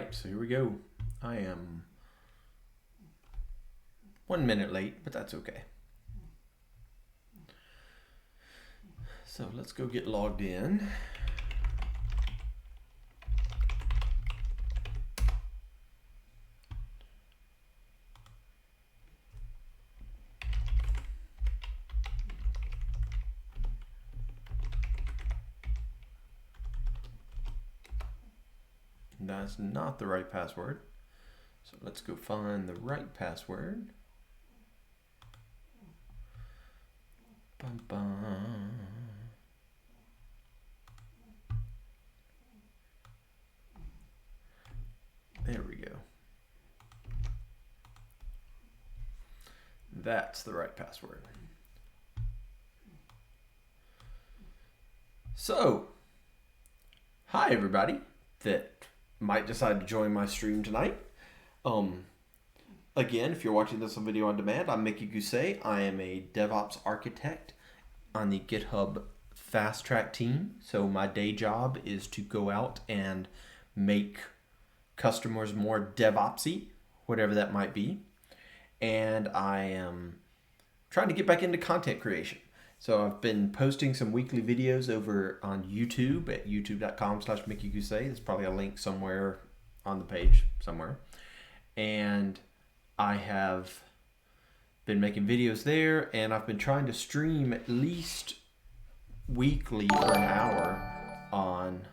right, so here we go. I am 1 minute late, but that's okay. So let's go get logged in. That's not the right password. So let's go find the right password. Bum, bum. There we go. That's the right password. So, hi everybody that might decide to join my stream tonight. Again, if you're watching this on video on demand, I'm Mickey Gousset. I am a DevOps architect on the GitHub Fast Track team. So my day job is to go out and make customers more DevOpsy, whatever that might be. And I am trying to get back into content creation. So I've been posting some weekly videos over on YouTube at youtube.com/Mickey Gousset. There's probably a link somewhere on the page somewhere. And I have been making videos there, and I've been trying to stream at least weekly for an hour on...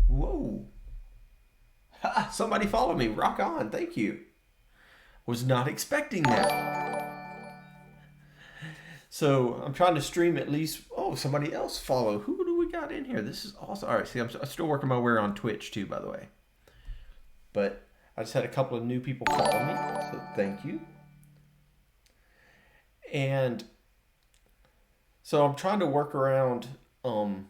Whoa. Ha, somebody follow me. Rock on. Thank you. Was not expecting that. So I'm trying to stream at least... Oh, somebody else follow. Who do we got in here? This is awesome. All right, see, I'm still working my way on Twitch too, by the way. But I just had a couple of new people follow me, so thank you. And so I'm trying to work around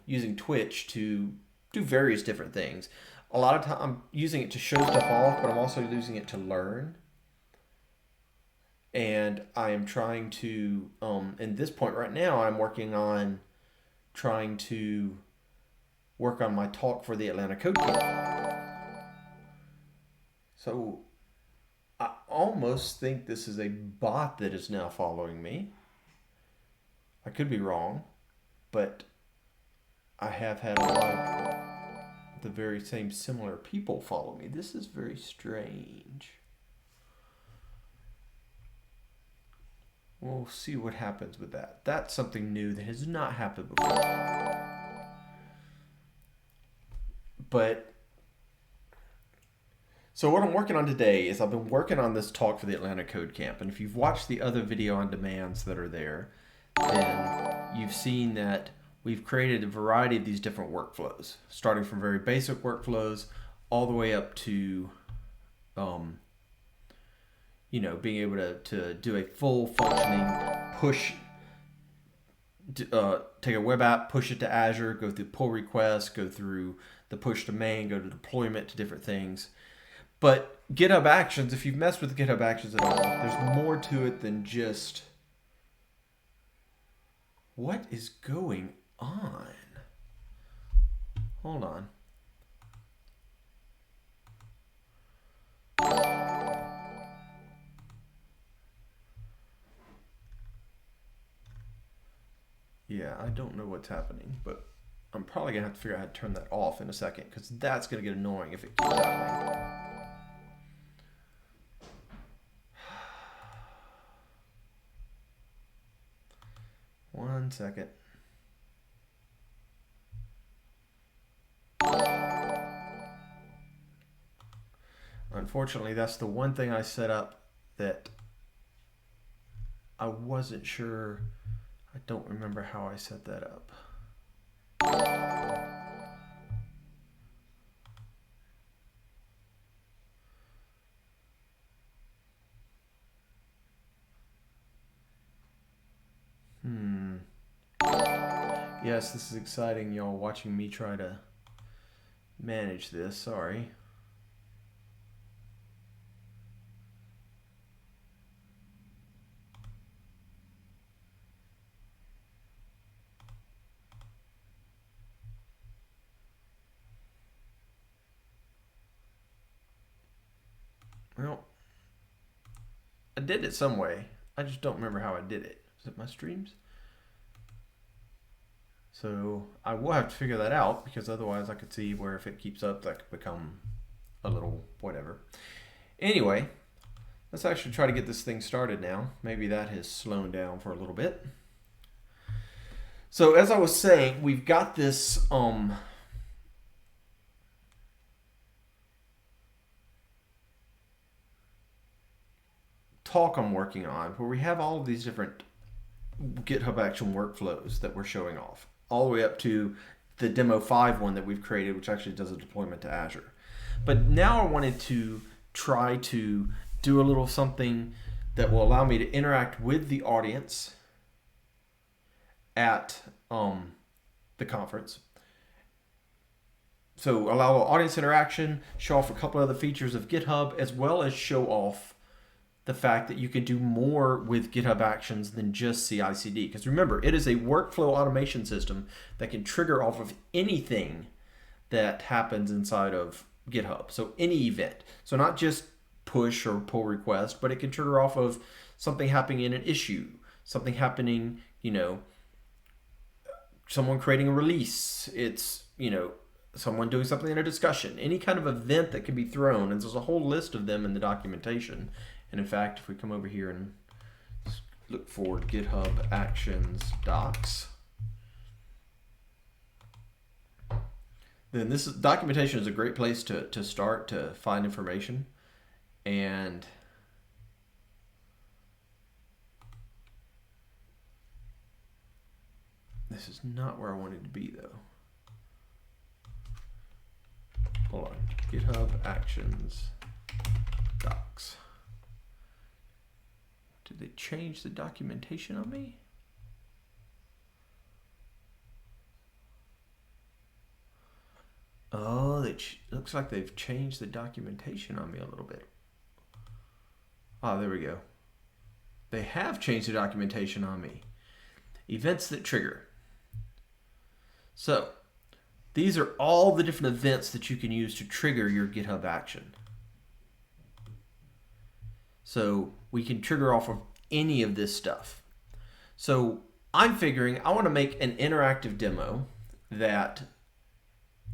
using Twitch to do various different things. A lot of time I'm using it to show stuff off, but I'm also using it to learn. And I am trying to, in this point right now, I'm working on trying to work on my talk for the Atlanta Code Camp. So I almost think this is a bot that is now following me. I could be wrong, but I have had a lot of the very same similar people follow me. This is very strange. We'll see what happens with that. That's something new that has not happened before. But, so what I'm working on today is I've been working on this talk for the Atlanta Code Camp. And if you've watched the other video on demands that are there, then you've seen that we've created a variety of these different workflows, starting from very basic workflows all the way up to being able to do a full functioning push, take a web app, push it to Azure, go through pull requests, go through the push to main, go to deployment to different things. But GitHub Actions, if you've messed with GitHub Actions at all, there's more to it than just... What is going on? Hold on. Yeah, I don't know what's happening, but I'm probably going to have to figure out how to turn that off in a second, because that's going to get annoying if it keeps happening. One second. Unfortunately, that's the one thing I set up that I wasn't sure. I don't remember how I set that up. Yes, this is exciting, y'all, watching me try to manage this. Sorry. Well, I did it some way. I just don't remember how I did it. Is it my streams? So I will have to figure that out, because otherwise I could see where if it keeps up, that could become a little whatever. Anyway, let's actually try to get this thing started now. Maybe that has slowed down for a little bit. So as I was saying, we've got this talk I'm working on where we have all of these different GitHub Action workflows that we're showing off, all the way up to the demo 5 one that we've created, which actually does a deployment to Azure. But now I wanted to try to do a little something that will allow me to interact with the audience at the conference. So allow audience interaction, show off a couple other features of GitHub, as well as show off the fact that you can do more with GitHub Actions than just CI/CD. Because remember, it is a workflow automation system that can trigger off of anything that happens inside of GitHub. So any event. So not just push or pull request, but it can trigger off of something happening in an issue, something happening, someone creating a release. It's, someone doing something in a discussion, any kind of event that can be thrown. And there's a whole list of them in the documentation. And in fact, if we come over here and look for GitHub Actions docs, then this documentation is a great place to start to find information. And this is not where I wanted to be, though. Hold on. GitHub Actions docs. Did they change the documentation on me? Oh, looks like they've changed the documentation on me a little bit. Oh, there we go. They have changed the documentation on me. Events that trigger. So, these are all the different events that you can use to trigger your GitHub action. So we can trigger off of any of this stuff. So I'm figuring I want to make an interactive demo that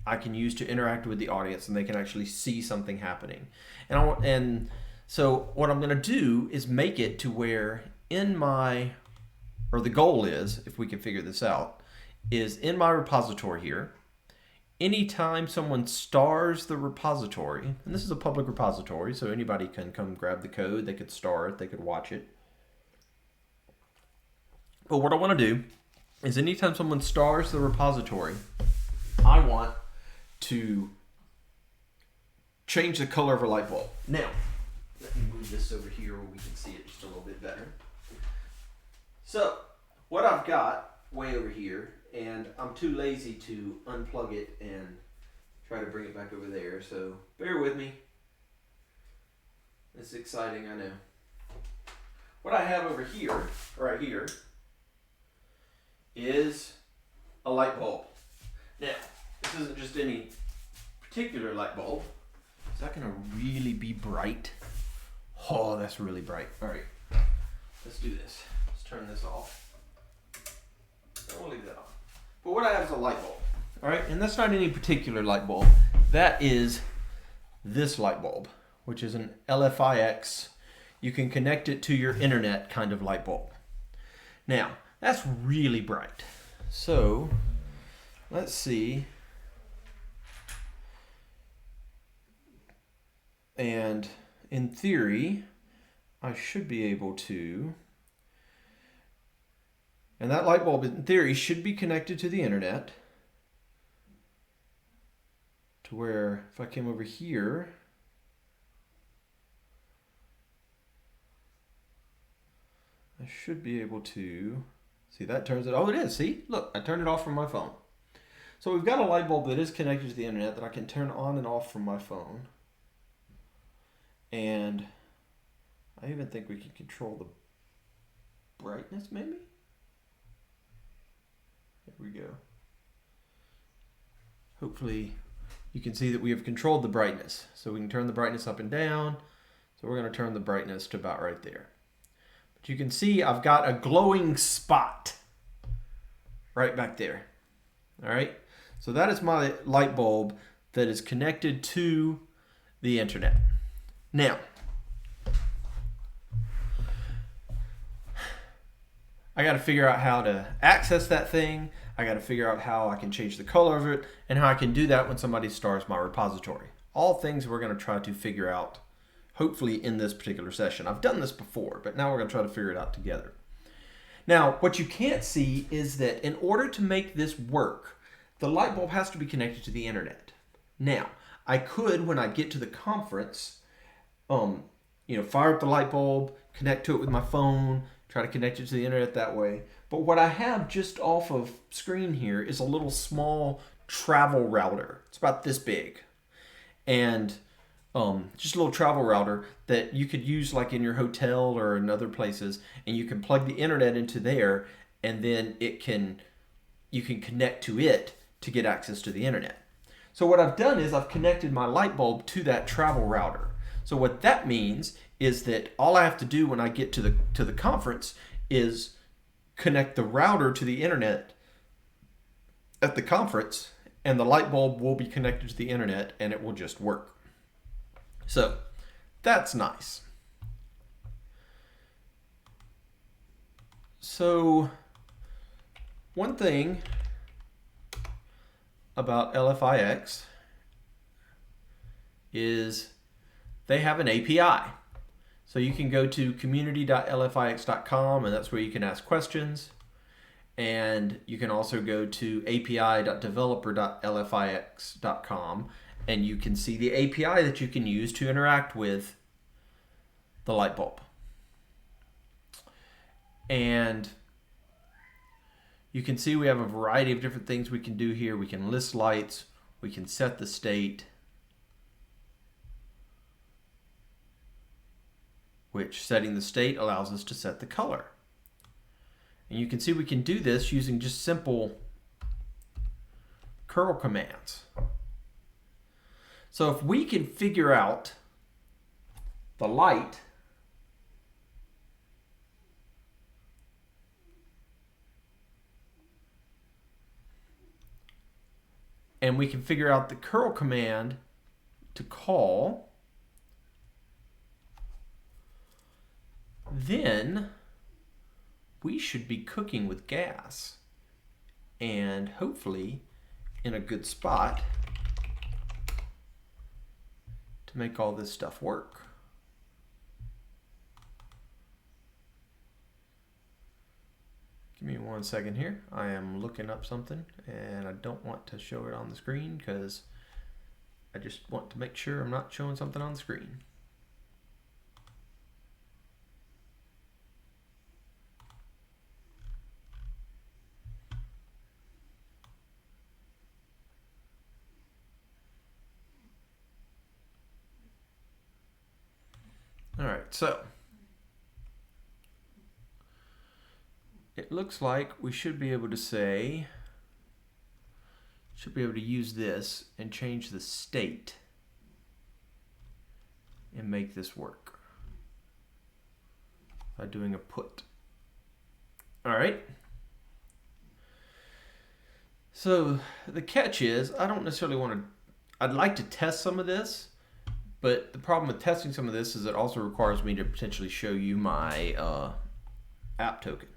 I can use to interact with the audience and they can actually see something happening. And so what I'm going to do is make it to where the goal is, if we can figure this out, is in my repository here, anytime someone stars the repository, and this is a public repository, so anybody can come grab the code, they could star it, they could watch it. But what I want to do is anytime someone stars the repository, I want to change the color of a light bulb. Now, let me move this over here where we can see it just a little bit better. So, what I've got way over here, and I'm too lazy to unplug it and try to bring it back over there, so bear with me. It's exciting, I know. What I have over here, right here, is a light bulb. Now, this isn't just any particular light bulb. Is that going to really be bright? Oh, that's really bright. All right, let's do this. Let's turn this off. We'll leave that on. But what I have is a light bulb. All right, and that's not any particular light bulb. That is this light bulb, which is an LIFX. You can connect it to your internet kind of light bulb. Now, that's really bright. So, let's see. And in theory, I should be able to. And that light bulb, in theory, should be connected to the internet. To where, if I came over here, I should be able to, see, that turns it, oh, it is, see? Look, I turned it off from my phone. So we've got a light bulb that is connected to the internet that I can turn on and off from my phone. And I even think we can control the brightness, maybe? There we go. Hopefully you can see that we have controlled the brightness. So we can turn the brightness up and down, So we're going to turn the brightness to about right there. But you can see I've got a glowing spot right back there. All right. So that is my light bulb that is connected to the internet. Now, I got to figure out how to access that thing. I got to figure out how I can change the color of it and how I can do that when somebody stars my repository. All things we're going to try to figure out, hopefully in this particular session. I've done this before, but now we're going to try to figure it out together. Now, what you can't see is that in order to make this work, the light bulb has to be connected to the internet. Now, I could, when I get to the conference, fire up the light bulb, connect to it with my phone, try to connect it to the internet that way. But what I have just off of screen here is a little small travel router. It's about this big. And just a little travel router that you could use like in your hotel or in other places, and you can plug the internet into there, and then you can connect to it to get access to the internet. So what I've done is I've connected my light bulb to that travel router. So what that means is that all I have to do when I get to the conference is connect the router to the internet at the conference, and the light bulb will be connected to the internet, and it will just work. So that's nice. So one thing about LIFX is they have an API. So you can go to community.lifix.com, and that's where you can ask questions. And you can also go to api.developer.lifix.com, and you can see the API that you can use to interact with the light bulb. And you can see we have a variety of different things we can do here. We can list lights, we can set the state, which setting the state allows us to set the color. And you can see we can do this using just simple curl commands. So if we can figure out the light and we can figure out the curl command to call, then we should be cooking with gas and hopefully in a good spot to make all this stuff work. Give me 1 second here. I am looking up something and I don't want to show it on the screen because I just want to make sure I'm not showing something on the screen. All right, so it looks like we should be able to use this and change the state and make this work by doing a put. All right. So the catch is I don't necessarily want to, I'd like to test some of this, but the problem with testing some of this is it also requires me to potentially show you my app token.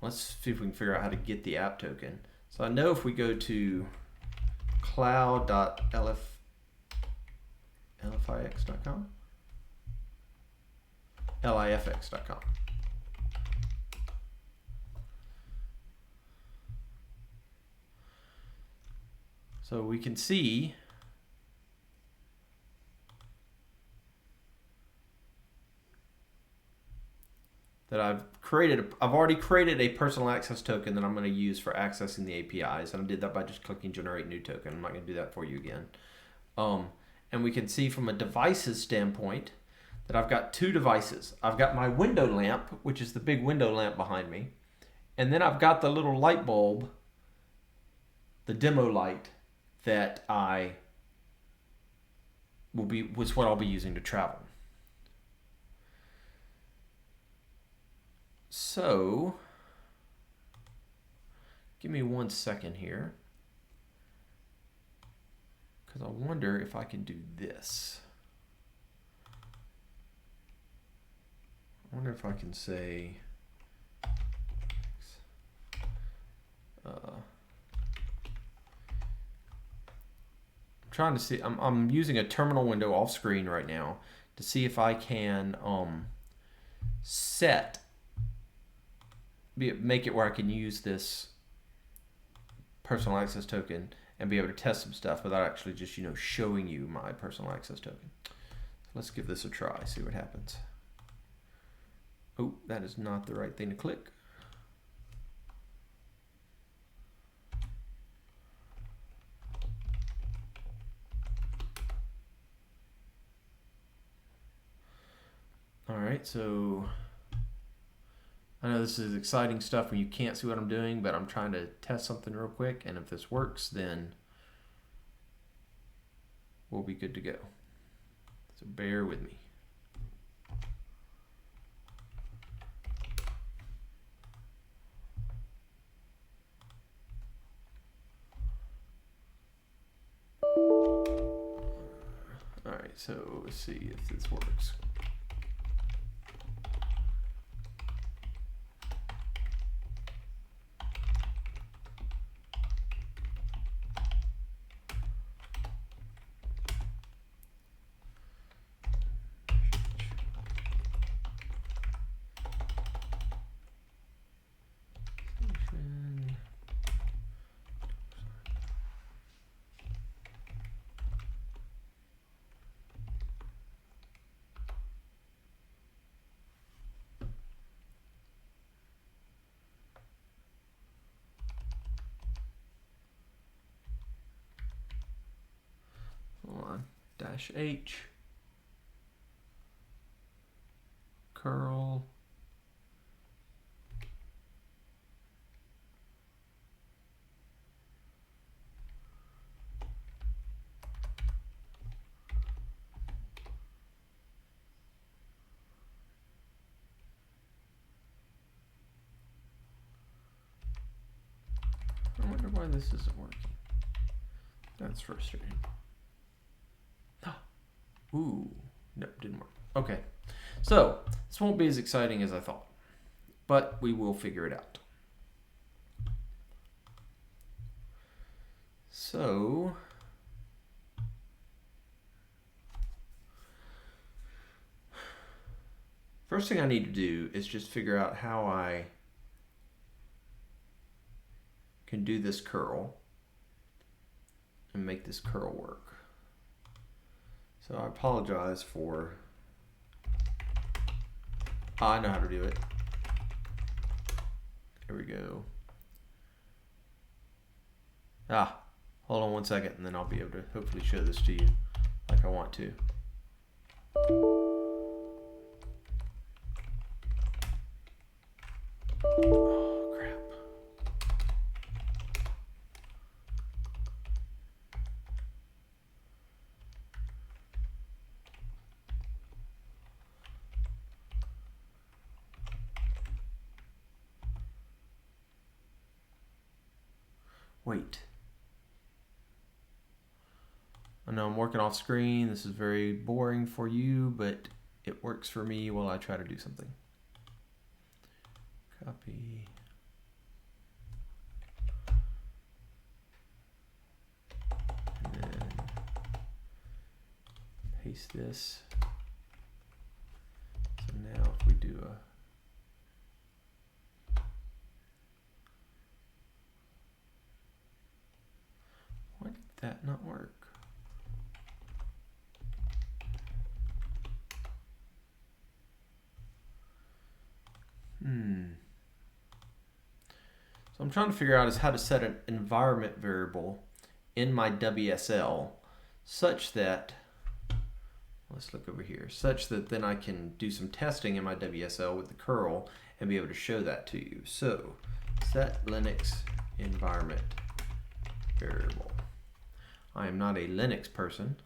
Let's see if we can figure out how to get the app token. So I know if we go to cloud.lifx.com, LIFX.com. So we can see that I've already created a personal access token that I'm going to use for accessing the APIs. And I did that by just clicking generate new token. I'm not going to do that for you again. And we can see from a devices standpoint that I've got two devices. I've got my window lamp, which is the big window lamp behind me. And then I've got the little light bulb, the demo light that was what I'll be using to travel. So give me 1 second here, because I wonder if I can do this. I wonder if I can say I'm trying to see, I'm using a terminal window off screen right now to see if I can make it where I can use this personal access token and be able to test some stuff without actually just, showing you my personal access token. So let's give this a try, see what happens. Oh, that is not the right thing to click. All right, so I know this is exciting stuff when you can't see what I'm doing, but I'm trying to test something real quick, and if this works, then we'll be good to go. So bear with me. All right, so let's see if this works. Hold on, -H, curl, I wonder why this isn't working. That's frustrating. Ooh, no, didn't work. Okay, so this won't be as exciting as I thought, but we will figure it out. So first thing I need to do is just figure out how I can do this curl and make this curl work. So I apologize for, I know how to do it. There we go. Hold on 1 second and then I'll be able to hopefully show this to you like I want to. Oh, crap. Wait. I know I'm working off screen. This is very boring for you, but it works for me while I try to do something. Copy. And then paste this. So now if we do a why did that not work? So I'm trying to figure out is how to set an environment variable in my WSL such that, let's look over here, such that then I can do some testing in my WSL with the curl and be able to show that to you. So set Linux environment variable. I am not a Linux person.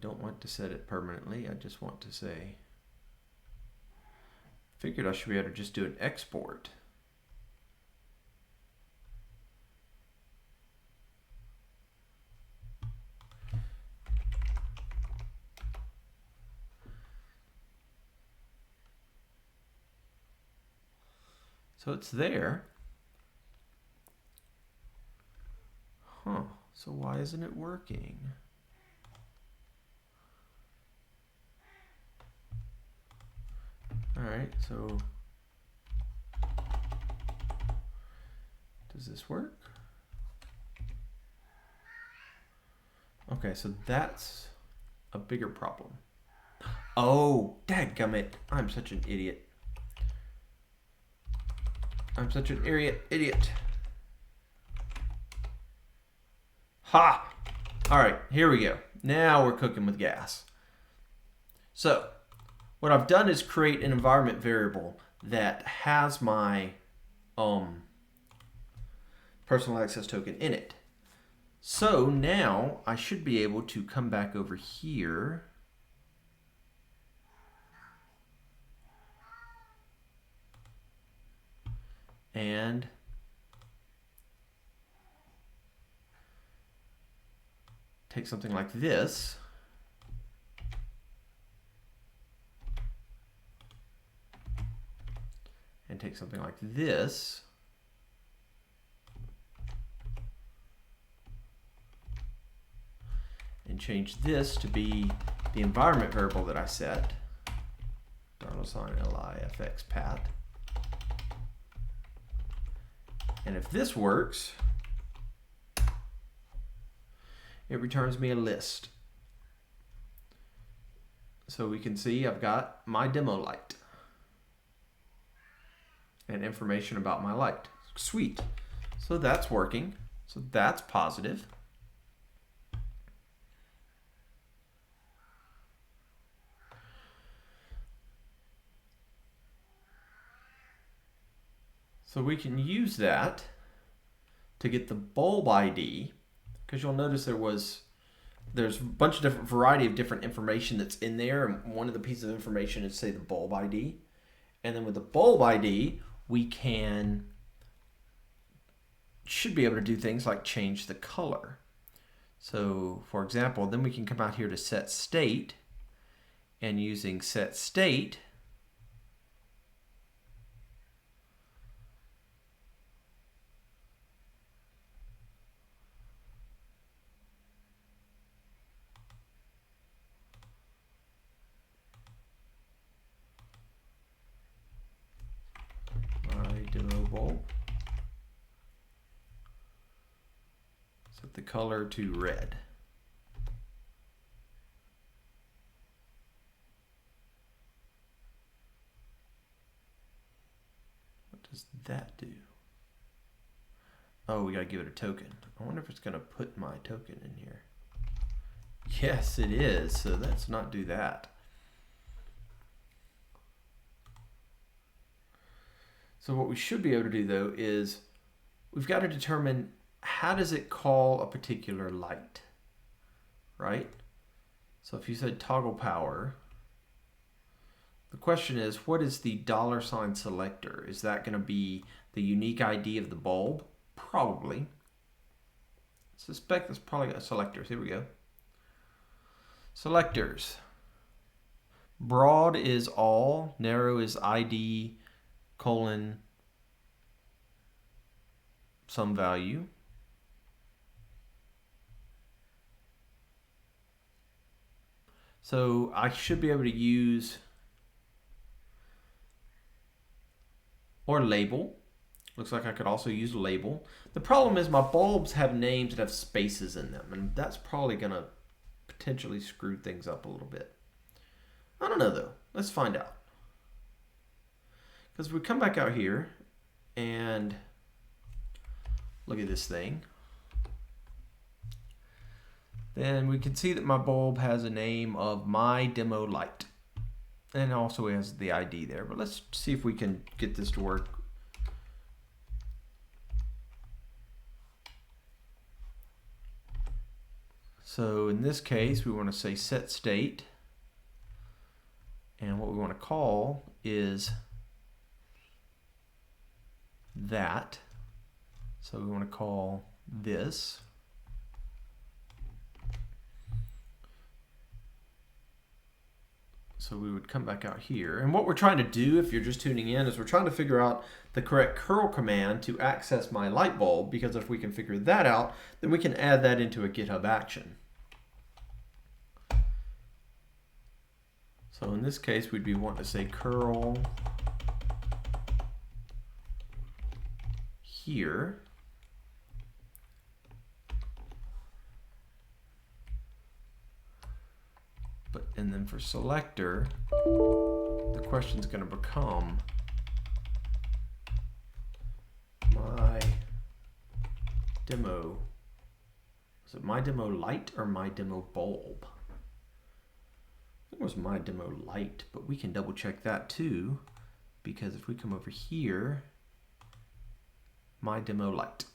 don't want to set it permanently. I just want to say, figured I should be able to just do an export. So it's there. Huh, so why isn't it working? All right, so does this work? Okay, so that's a bigger problem. Oh, dadgummit, I'm such an idiot. I'm such an idiot. Ha! All right, here we go. Now we're cooking with gas. So what I've done is create an environment variable that has my personal access token in it. So now I should be able to come back over here and take something like this and take something like this and change this to be the environment variable that I set, $LIFX path. And if this works, it returns me a list. So we can see I've got my demo light and information about my light. Sweet. So that's working. So that's positive. So we can use that to get the bulb ID, because you'll notice there's a bunch of different variety of different information that's in there, and one of the pieces of information is, say, the bulb ID. And then with the bulb ID, we should be able to do things like change the color. So for example, then we can come out here to set state, and using set state, demo bulb, set the color to red. What does that do? Oh, we gotta give it a token. I wonder if it's gonna put my token in here. Yes, it is, so let's not do that. So what we should be able to do though is we've got to determine how does it call a particular light, right? So if you said toggle power, the question is, what is the $ selector? Is that going to be the unique ID of the bulb? Probably. I suspect that's probably a selector. Here we go. Selectors. Broad is all, narrow is ID, colon, some value. So I should be able to use or label. Looks like I could also use label. The problem is my bulbs have names that have spaces in them, and that's probably going to potentially screw things up a little bit. I don't know though. Let's find out. Because we come back out here and look at this thing, then we can see that my bulb has a name of my demo light, and also has the ID there. But let's see if we can get this to work. So in this case, we want to say set state. And what we want to call is that. So we want to call this. So we would come back out here. And what we're trying to do, if you're just tuning in, is we're trying to figure out the correct curl command to access my light bulb, because if we can figure that out, then we can add that into a GitHub action. So in this case, we'd be wanting to say curl here. And then for selector, the question's going to become my demo. Is it my demo light or my demo bulb? I think it was my demo light, but we can double check that too, because if we come over here, my demo light.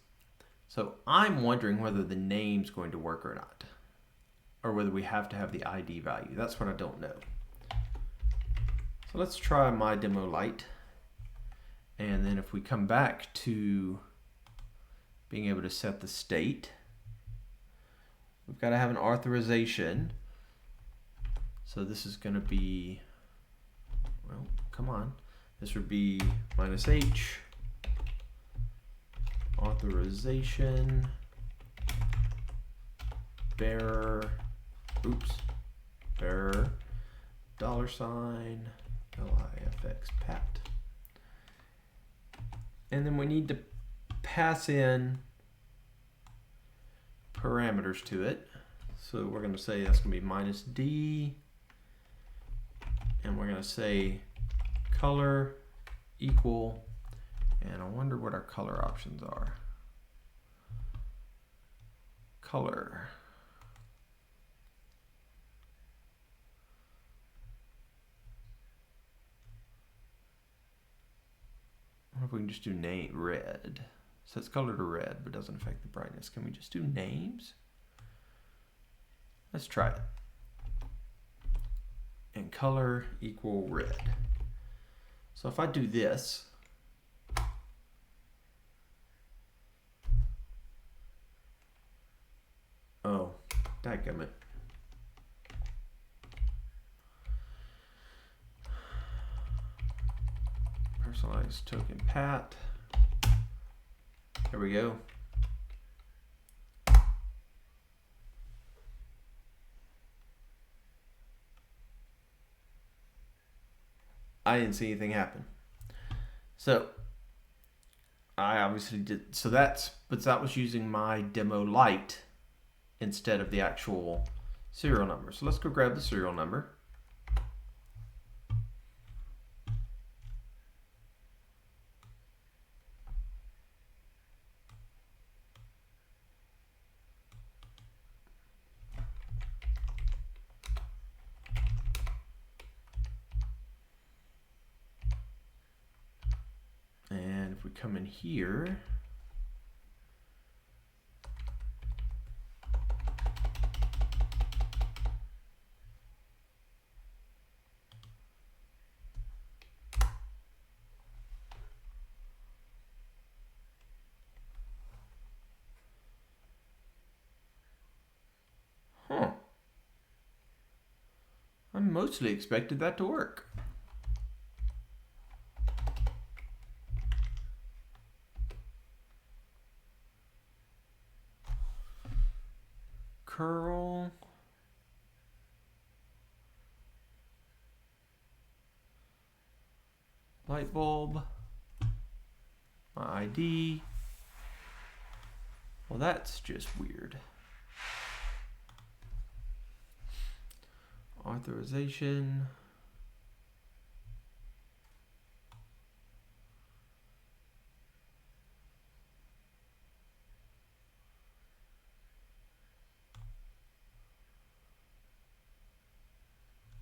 So I'm wondering whether the name's going to work or not, or whether we have to have the ID value. That's what I don't know. So let's try my demo light. And then if we come back to being able to set the state, we've got to have an authorization. So this is going to be, well, come on. This would be -h, authorization, bearer, bearer, $, LIFX pat. And then we need to pass in parameters to it. So we're going to say that's going to be -d, and we're going to say color equal, and I wonder what our color options are. Color. I wonder if we can just do name red. Sets color to red, but doesn't affect the brightness. Can we just do names? Let's try it. And color equal red. So if I do this, oh, dadgummit. Personalized token pat. There we go. I didn't see anything happen. So I obviously did. So but that was using my demo light instead of the actual serial number. So let's go grab the serial number. And if we come in here, I mostly expected that to work. Curl. Light bulb. My ID. Well, that's just weird. Authorization.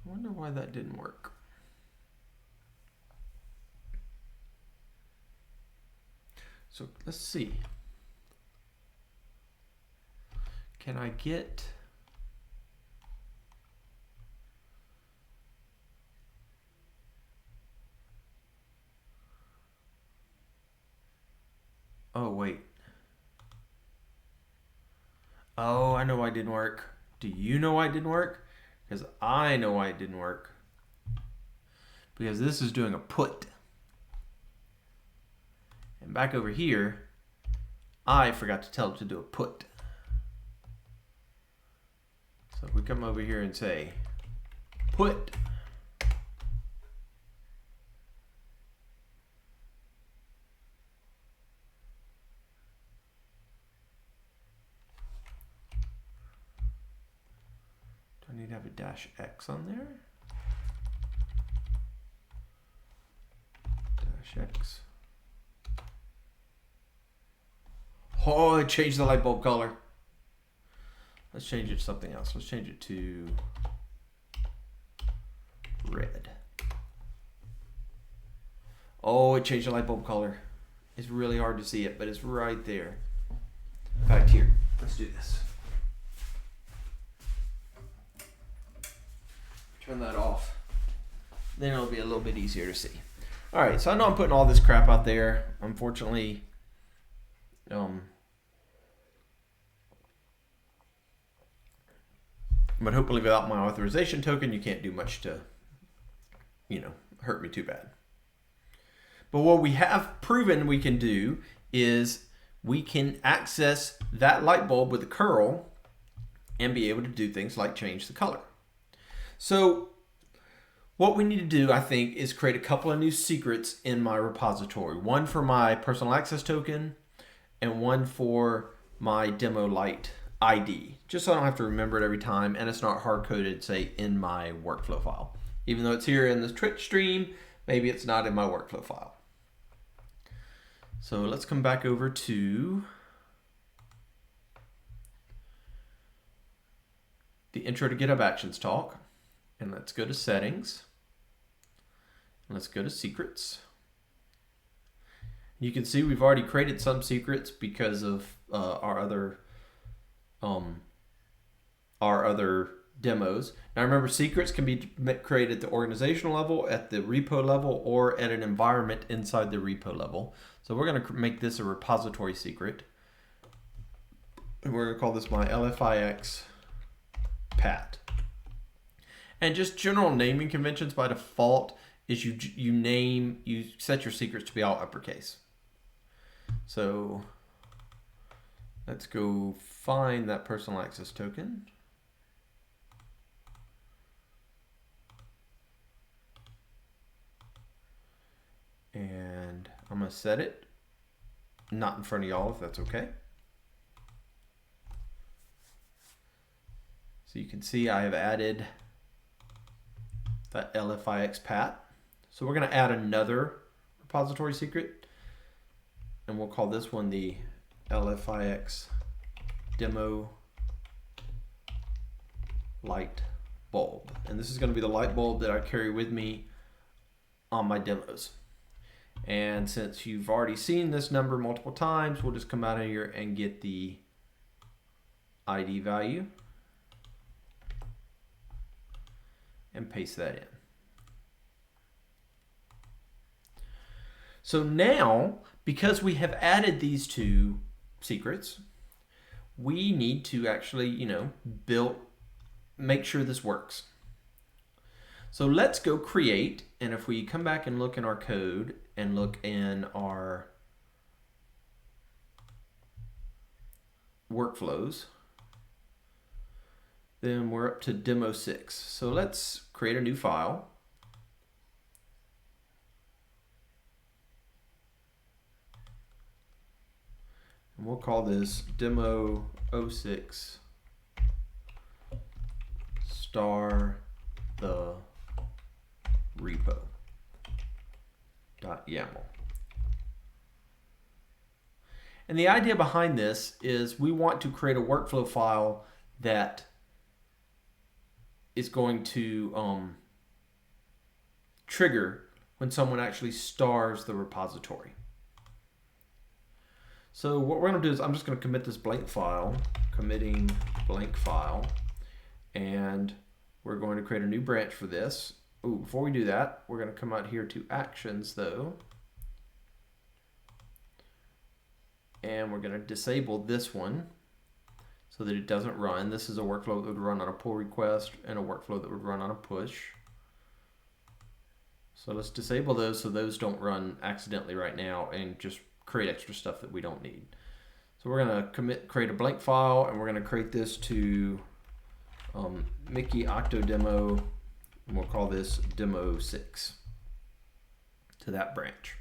I wonder why that didn't work. So let's see. Can I get Oh, I know why it didn't work. Do you know why it didn't work? Because I know why it didn't work. Because this is doing a put. And back over here, I forgot to tell it to do a put. So if we come over here and say put, do I need to have a dash X on there? Dash X. Oh, it changed the light bulb color. Let's change it to something else. Let's change it to red. Oh, it changed the light bulb color. It's really hard to see it, but it's right there. In fact, here, let's do this. Turn that off. Then it'll be a little bit easier to see. All right, so I know I'm putting all this crap out there. Unfortunately, but hopefully without my authorization token, you can't do much to, hurt me too bad. But what we have proven we can do is we can access that light bulb with a curl and be able to do things like change the color. So what we need to do, I think, is create a couple of new secrets in my repository. One for my personal access token and one for my demo light ID, just so I don't have to remember it every time and it's not hard-coded, say, in my workflow file. Even though it's here in this Twitch stream, maybe it's not in my workflow file. So let's come back over to the Intro to GitHub Actions talk, and let's go to Settings, and let's go to Secrets. You can see we've already created some secrets because of our other demos. Now remember, secrets can be created at the organizational level, at the repo level, or at an environment inside the repo level. So we're going to make this a repository secret. And we're going to call this my LIFX pat. And just general naming conventions by default is you set your secrets to be all uppercase. So let's go find that personal access token. And I'm going to set it not in front of y'all, if that's okay. So you can see I have added that LIFX pat. So we're going to add another repository secret, and we'll call this one the LIFX demo light bulb. And this is going to be the light bulb that I carry with me on my demos. And since you've already seen this number multiple times, we'll just come out of here and get the ID value and paste that in. So now, because we have added these two secrets, we need to actually, make sure this works. So let's go create, and if we come back and look in our code and look in our workflows, then we're up to demo 6. So let's create a new file. And we'll call this demo 06 star the repo.yaml. And the idea behind this is we want to create a workflow file that is going to trigger when someone actually stars the repository. So what we're going to do is I'm just going to commit this blank file, committing blank file, and we're going to create a new branch for this. Ooh, before we do that, we're going to come out here to Actions though, and we're going to disable this one so that it doesn't run. This is a workflow that would run on a pull request and a workflow that would run on a push. So let's disable those so those don't run accidentally right now and just create extra stuff that we don't need. So we're going to create a blank file, and we're going to create this to Mickey Octodemo, and we'll call this demo 6 to that branch.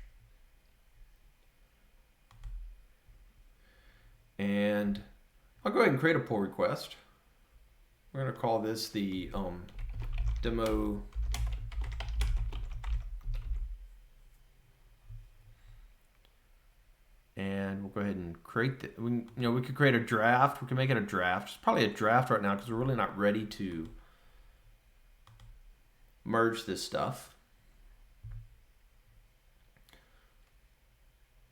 And I'll go ahead and create a pull request. We're going to call this the demo. And we'll go ahead and create the, we could create a draft. We can make it a draft. It's probably a draft right now because we're really not ready to merge this stuff.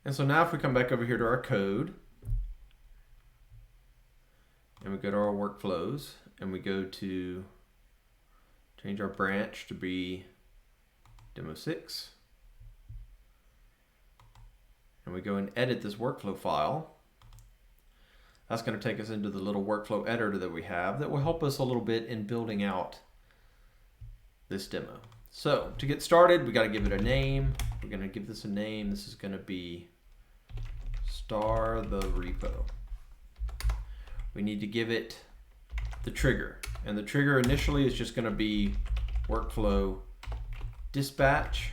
And so now if we come back over here to our code and we go to our workflows and we go to change our branch to be demo 6. And we go and edit this workflow file. That's going to take us into the little workflow editor that we have that will help us a little bit in building out this demo. So to get started, we got to give it a name. We're going to give this a name. This is going to be star the repo. We need to give it the trigger. And the trigger initially is just going to be workflow dispatch.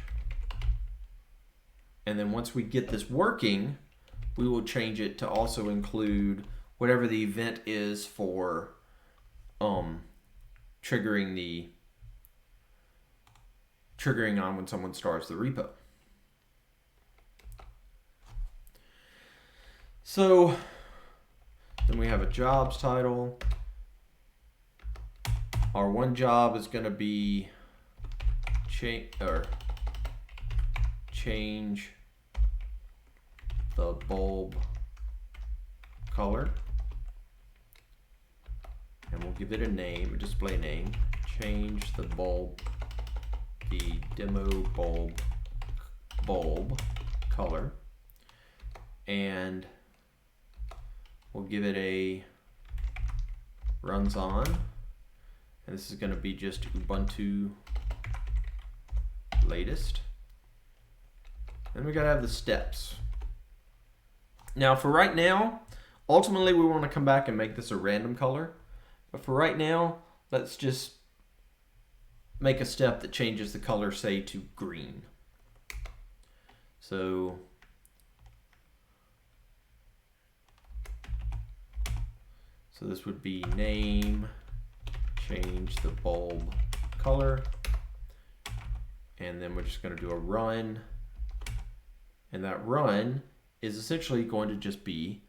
And then once we get this working, we will change it to also include whatever the event is for triggering on when someone starts the repo. So then we have a jobs title. Our one job is going to be change the bulb color, and we'll give it a name, a display name. Change the demo bulb color, and we'll give it a runs on, and this is going to be just Ubuntu latest. And we got to have the steps. Now for right now, ultimately we want to come back and make this a random color. But for right now, let's just make a step that changes the color, say, to green. So this would be name, change the bulb color, and then we're just going to do a run. And that run is essentially going to just be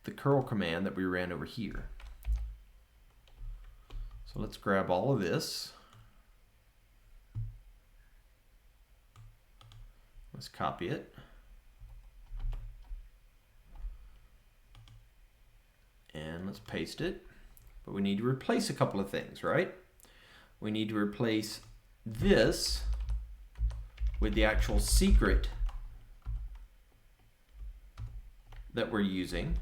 the curl command that we ran over here. So let's grab all of this. Let's copy it. And let's paste it. But we need to replace a couple of things, right? We need to replace this with the actual secret that we're using.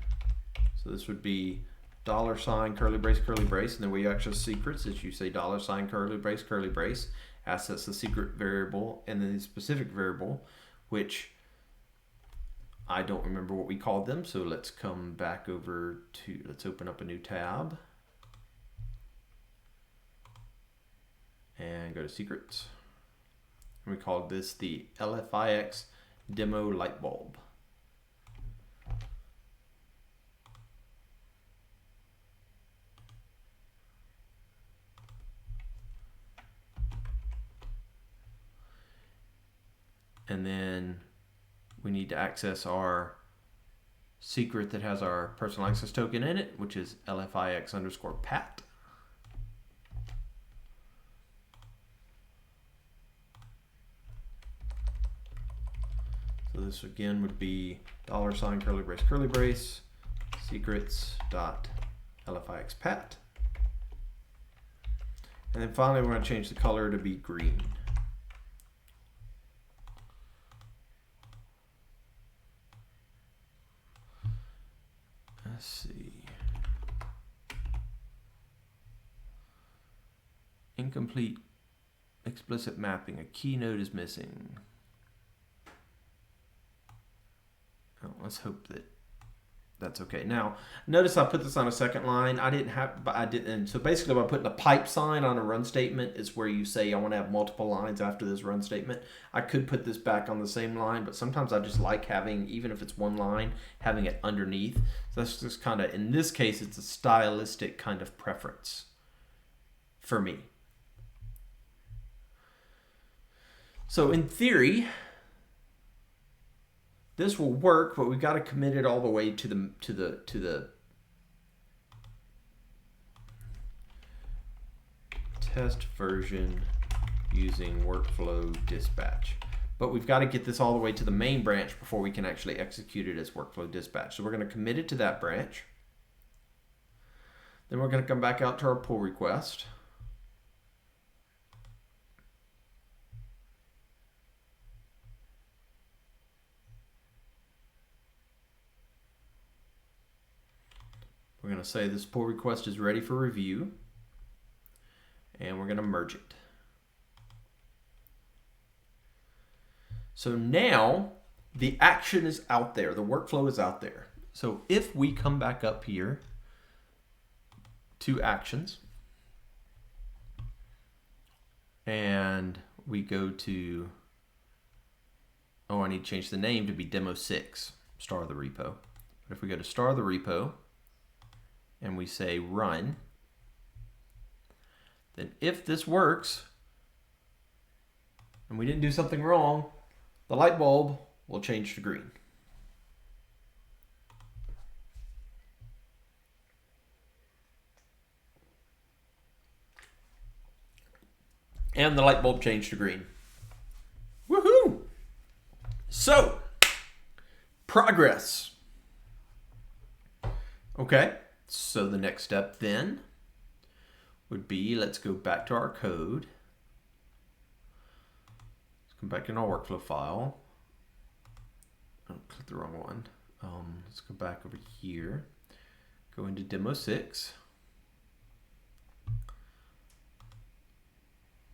So this would be $, curly brace, and then we actual secrets is you say $, curly brace, assets the secret variable, and then the specific variable, which I don't remember what we called them. So let's come back over to, let's open up a new tab and go to secrets. And we called this the LIFX demo light bulb. And then we need to access our secret that has our personal access token in it, which is LIFX_pat. So this again would be $, curly brace, secrets.LIFXpat. And then finally we're going to change the color to be green. Let's see. Incomplete explicit mapping. A key node is missing. Oh, let's hope that that's okay. Now, notice I put this on a second line. I didn't have, but I didn't. So basically, by putting a pipe sign on a run statement is where you say I want to have multiple lines after this run statement. I could put this back on the same line, but sometimes I just like having, even if it's one line, having it underneath. So that's just kind of, in this case, it's a stylistic kind of preference for me. So in theory, this will work, but we've got to commit it all the way to the test version using workflow dispatch. But we've got to get this all the way to the main branch before we can actually execute it as workflow dispatch. So we're going to commit it to that branch. Then we're going to come back out to our pull request. We're going to say this pull request is ready for review, and we're going to merge it. So now the action is out there, the workflow is out there. So if we come back up here to actions and we go to, oh, I need to change the name to be demo 6, star of the repo. But if we go to star of the repo, and we say run, then if this works, and we didn't do something wrong, the light bulb will change to green. And the light bulb changed to green. Woohoo! So, progress. Okay. So the next step then would be, let's go back to our code. Let's come back in our workflow file. Oh, click the wrong one. Let's go back over here. Go into demo 6.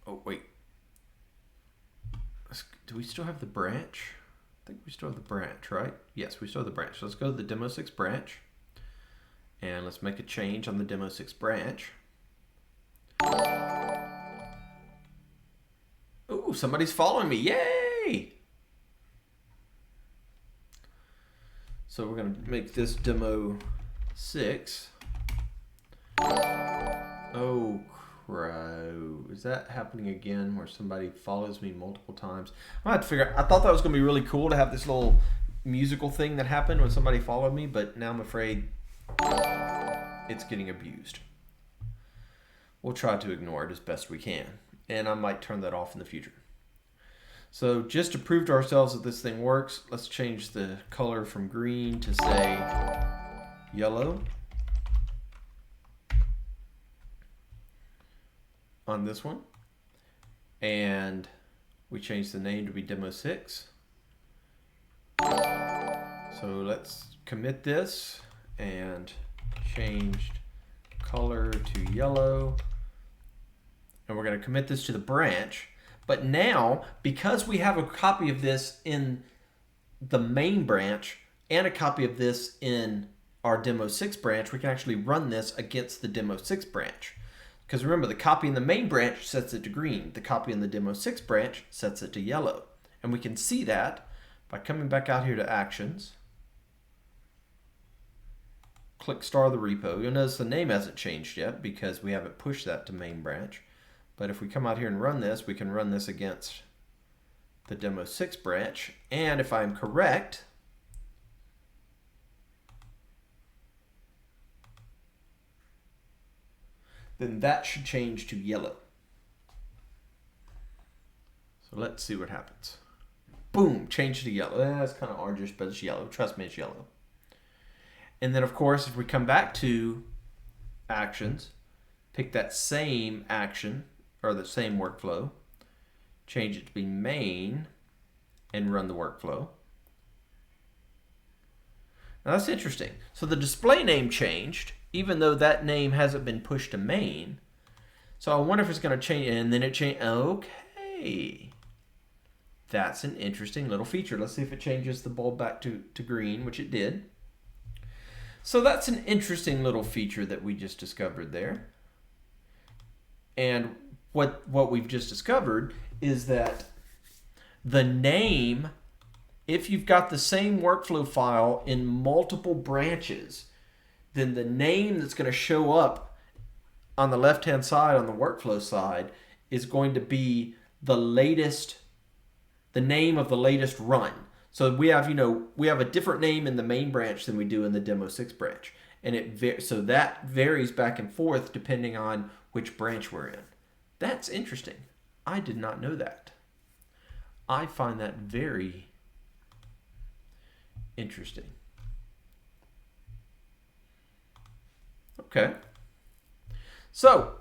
Oh, wait. Do we still have the branch? I think we still have the branch, right? Yes, we still have the branch. So let's go to the demo 6 branch. And let's make a change on the demo 6 branch. Ooh, somebody's following me. Yay! So we're going to make this demo 6. Oh, crow. Is that happening again where somebody follows me multiple times? I have to figure out. I thought that was going to be really cool to have this little musical thing that happened when somebody followed me, but now I'm afraid it's getting abused. We'll try to ignore it as best we can, and I might turn that off in the future. So just to prove to ourselves that this thing works, let's change the color from green to, say, yellow on this one. And we change the name to be demo 6. So let's commit this and changed color to yellow, and we're going to commit this to the branch. But now, because we have a copy of this in the main branch and a copy of this in our demo 6 branch, we can actually run this against the demo 6 branch. Because remember, the copy in the main branch sets it to green. The copy in the demo 6 branch sets it to yellow. And we can see that by coming back out here to actions. Click star the repo. You'll notice the name hasn't changed yet because we haven't pushed that to main branch. But if we come out here and run this, we can run this against the demo 6 branch. And if I'm correct, then that should change to yellow. So let's see what happens. Boom, change to yellow. That's kind of orangish, but it's yellow. Trust me, it's yellow. And then, of course, if we come back to actions, pick that same action, or the same workflow, change it to be main, and run the workflow. Now that's interesting. So the display name changed, even though that name hasn't been pushed to main. So I wonder if it's going to change, and then it changed. Okay. That's an interesting little feature. Let's see if it changes the bulb back to green, which it did. So that's an interesting little feature that we just discovered there. And what we've just discovered is that the name, if you've got the same workflow file in multiple branches, then the name that's going to show up on the left-hand side, on the workflow side, is going to be the name of the latest run. So we have, we have a different name in the main branch than we do in the demo 6 branch. And so that varies back and forth depending on which branch we're in. That's interesting. I did not know that. I find that very interesting. Okay. So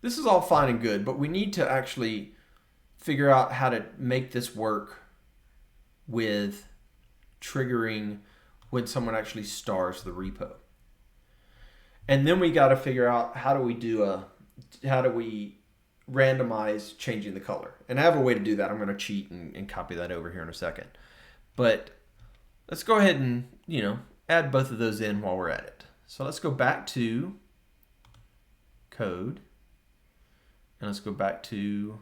this is all fine and good, but we need to actually figure out how to make this work with triggering when someone actually stars the repo. And then we got to figure out how do we randomize changing the color. And I have a way to do that. I'm going to cheat and copy that over here in a second. But let's go ahead and, add both of those in while we're at it. So let's go back to code. And let's go back to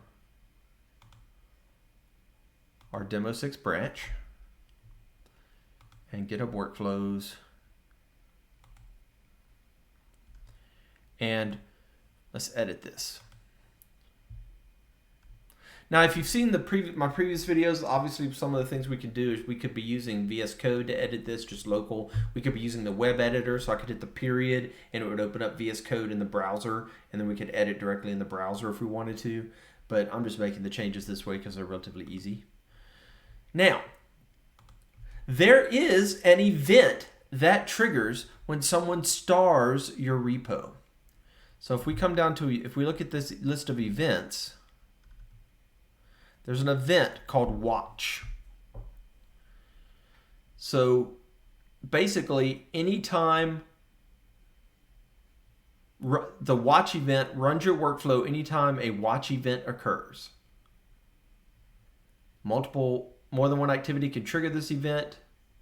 our demo 6 branch and GitHub workflows. And let's edit this. Now, if you've seen my previous videos, obviously some of the things we can do is we could be using VS Code to edit this, just local. We could be using the web editor, so I could hit the period and it would open up VS Code in the browser, and then we could edit directly in the browser if we wanted to. But I'm just making the changes this way because they're relatively easy. Now, there is an event that triggers when someone stars your repo. So if we look at this list of events, there's an event called watch. So basically, anytime the watch event runs your workflow, anytime a watch event occurs. More than one activity can trigger this event.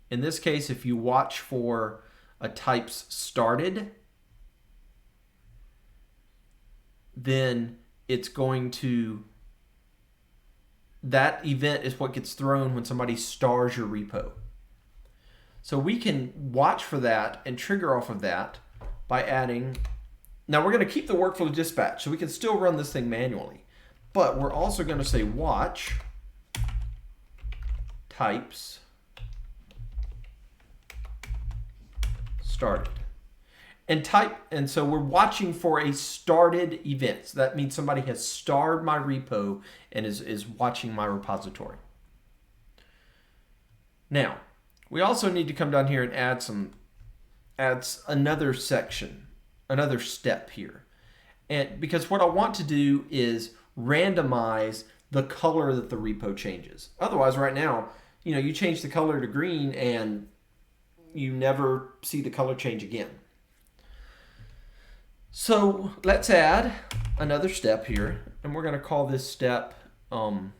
In this case, if you watch for a type's started, then that event is what gets thrown when somebody stars your repo. So we can watch for that and trigger off of that by adding, now we're going to keep the workflow dispatch, so we can still run this thing manually. But we're also going to say watch types started. And so we're watching for a started event. So that means somebody has starred my repo and is watching my repository. Now, we also need to come down here and add another section, another step here. And because what I want to do is randomize the color that the repo changes. Otherwise, right now, you change the color to green and you never see the color change again. So let's add another step here, and we're going to call this step, give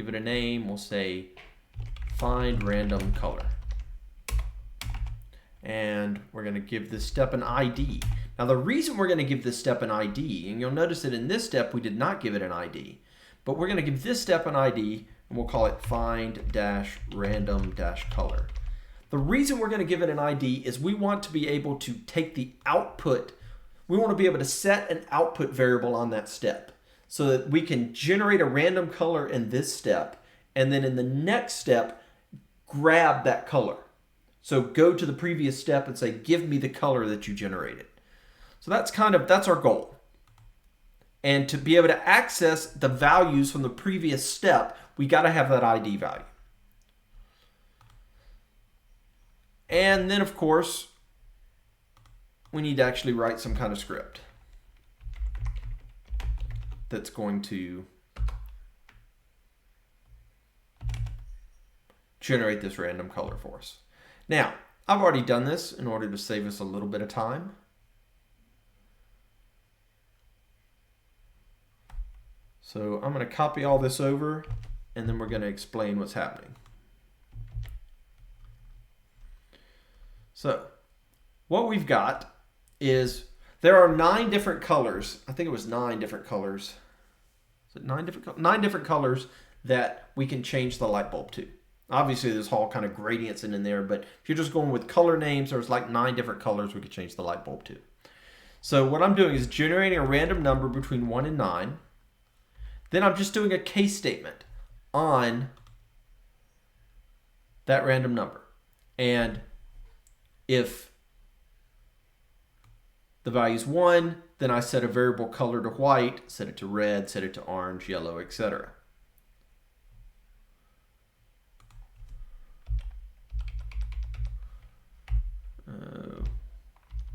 it a name, we'll say find random color. And we're going to give this step an ID. Now the reason we're going to give this step an ID, and you'll notice that in this step we did not give it an ID, but we're going to give this step an ID, and we'll call it find-random-color. The reason we're going to give it an ID is we want to be able to take the output, we want to be able to set an output variable on that step so that we can generate a random color in this step, and then in the next step, grab that color. So go to the previous step and say, give me the color that you generated. So that's our goal. And to be able to access the values from the previous step, we got to have that ID value. And then, of course, we need to actually write some kind of script that's going to generate this random color for us. Now, I've already done this in order to save us a little bit of time. So I'm going to copy all this over, and then we're going to explain what's happening. So what we've got is there are 9 different colors. I think it was 9 different colors. Is it 9 different colors that we can change the light bulb to. Obviously, there's all kind of gradients in there, but if you're just going with color names, there's like 9 different colors we could change the light bulb to. So what I'm doing is generating a random number between 1 and 9. Then I'm just doing a case statement on that random number. And if the value is 1, then I set a variable color to white, set it to red, set it to orange, yellow, etc.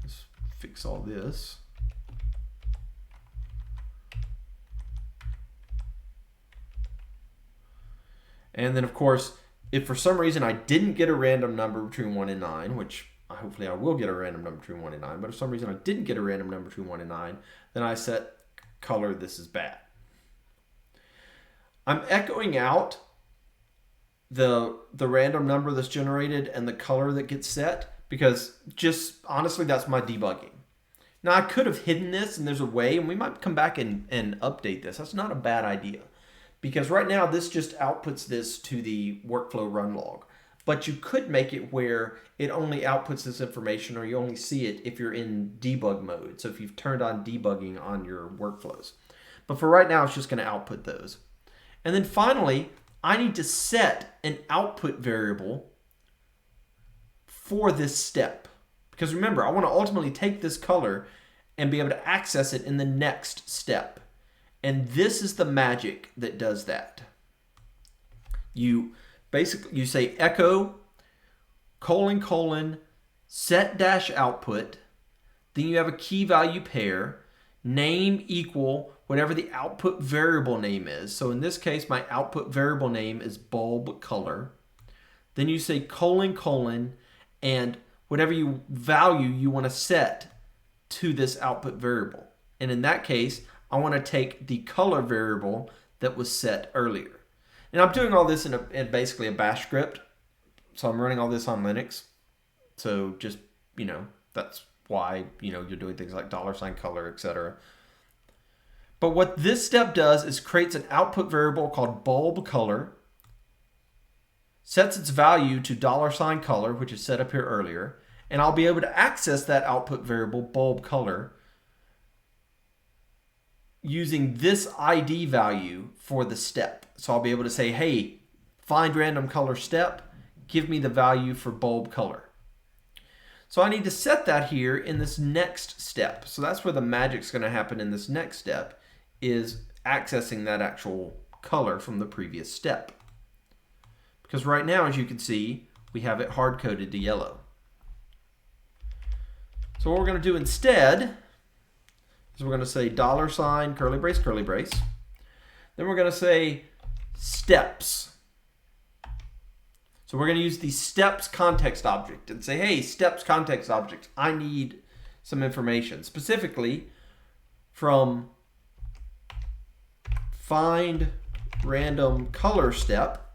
Let's fix all this. And then, of course, if for some reason I didn't get a random number between 1 and 9, which hopefully I will get a random number between 1 and 9, but if for some reason I didn't get a random number between 1 and 9, then I set color, this is bad. I'm echoing out the random number that's generated and the color that gets set because just honestly, that's my debugging. Now, I could have hidden this, and there's a way, and we might come back and update this. That's not a bad idea. Because right now, this just outputs this to the workflow run log. But you could make it where it only outputs this information, or you only see it if you're in debug mode. So if you've turned on debugging on your workflows. But for right now, it's just going to output those. And then finally, I need to set an output variable for this step. Because remember, I want to ultimately take this color and be able to access it in the next step. And this is the magic that does that. You say echo : set dash output. Then you have a key value pair, name equal whatever the output variable name is. So in this case, my output variable name is bulb color. Then you say : and whatever value you want to set to this output variable. And in that case, I want to take the color variable that was set earlier. And I'm doing all this in basically a bash script. So I'm running all this on Linux. So just, that's why, you're doing things like $color, etc. But what this step does is creates an output variable called bulb color, sets its value to $color, which is set up here earlier, and I'll be able to access that output variable bulb color using this ID value for the step. So I'll be able to say, hey, find random color step, give me the value for bulb color. So I need to set that here in this next step. So that's where the magic's going to happen in this next step, is accessing that actual color from the previous step. Because right now, as you can see, we have it hard-coded to yellow. So what we're going to do instead is we're going to say $, curly brace, curly brace. Then we're going to say steps. So we're going to use the steps context object and say, hey, steps context object, I need some information. Specifically from find random color step,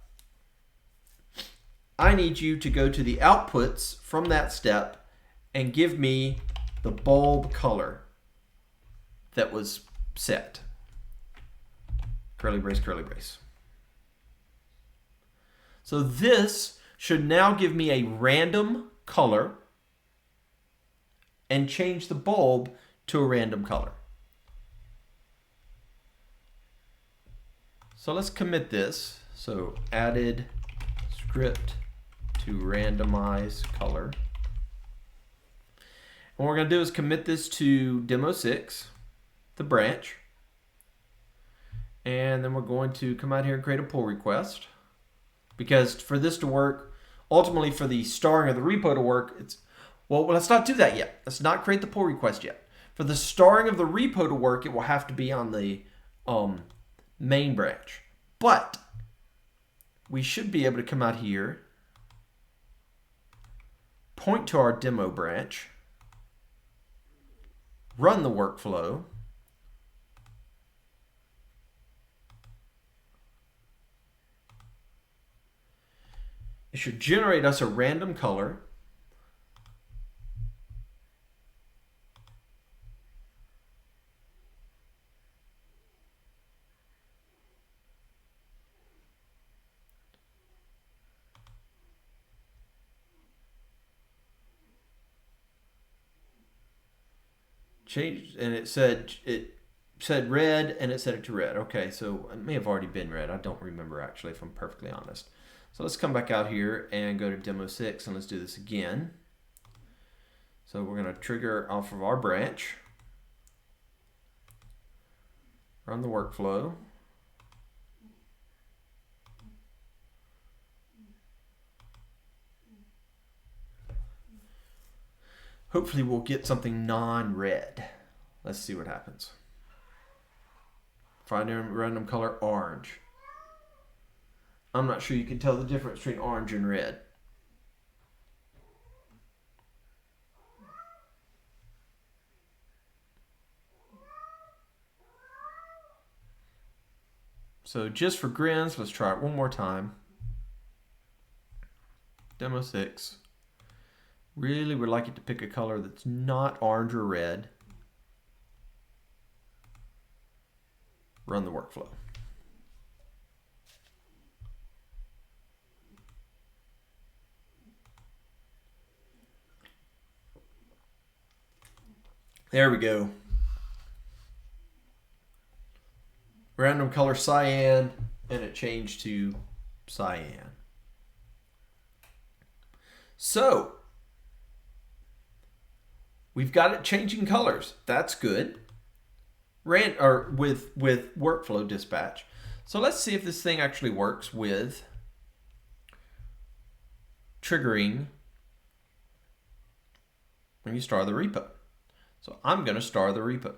I need you to go to the outputs from that step and give me the bulb color that was set. Curly brace, curly brace. So this should now give me a random color and change the bulb to a random color. So let's commit this. So added script to randomize color. And what we're going to do is commit this to demo6, the branch. And then we're going to come out here and create a pull request. Because for this to work, ultimately for the starring of the repo to work, well, let's not do that yet. Let's not create the pull request yet. For the starring of the repo to work, it will have to be on the main branch. But we should be able to come out here, point to our demo branch, run the workflow, it should generate us a random color. Changed, and it said red, and it set it to red. Okay, so it may have already been red. I don't remember actually, if I'm perfectly honest. So let's come back out here and go to demo 6, and let's do this again. So we're going to trigger off of our branch, run the workflow. Hopefully we'll get something non-red. Let's see what happens. Find a random color orange. I'm not sure you can tell the difference between orange and red. So just for grins, let's try it one more time. Demo 6. Really would like it to pick a color that's not orange or red. Run the workflow. There we go. Random color cyan, and it changed to cyan. So we've got it changing colors. That's good. With workflow dispatch. So let's see if this thing actually works with triggering when you star the repo. So I'm going to star the repo.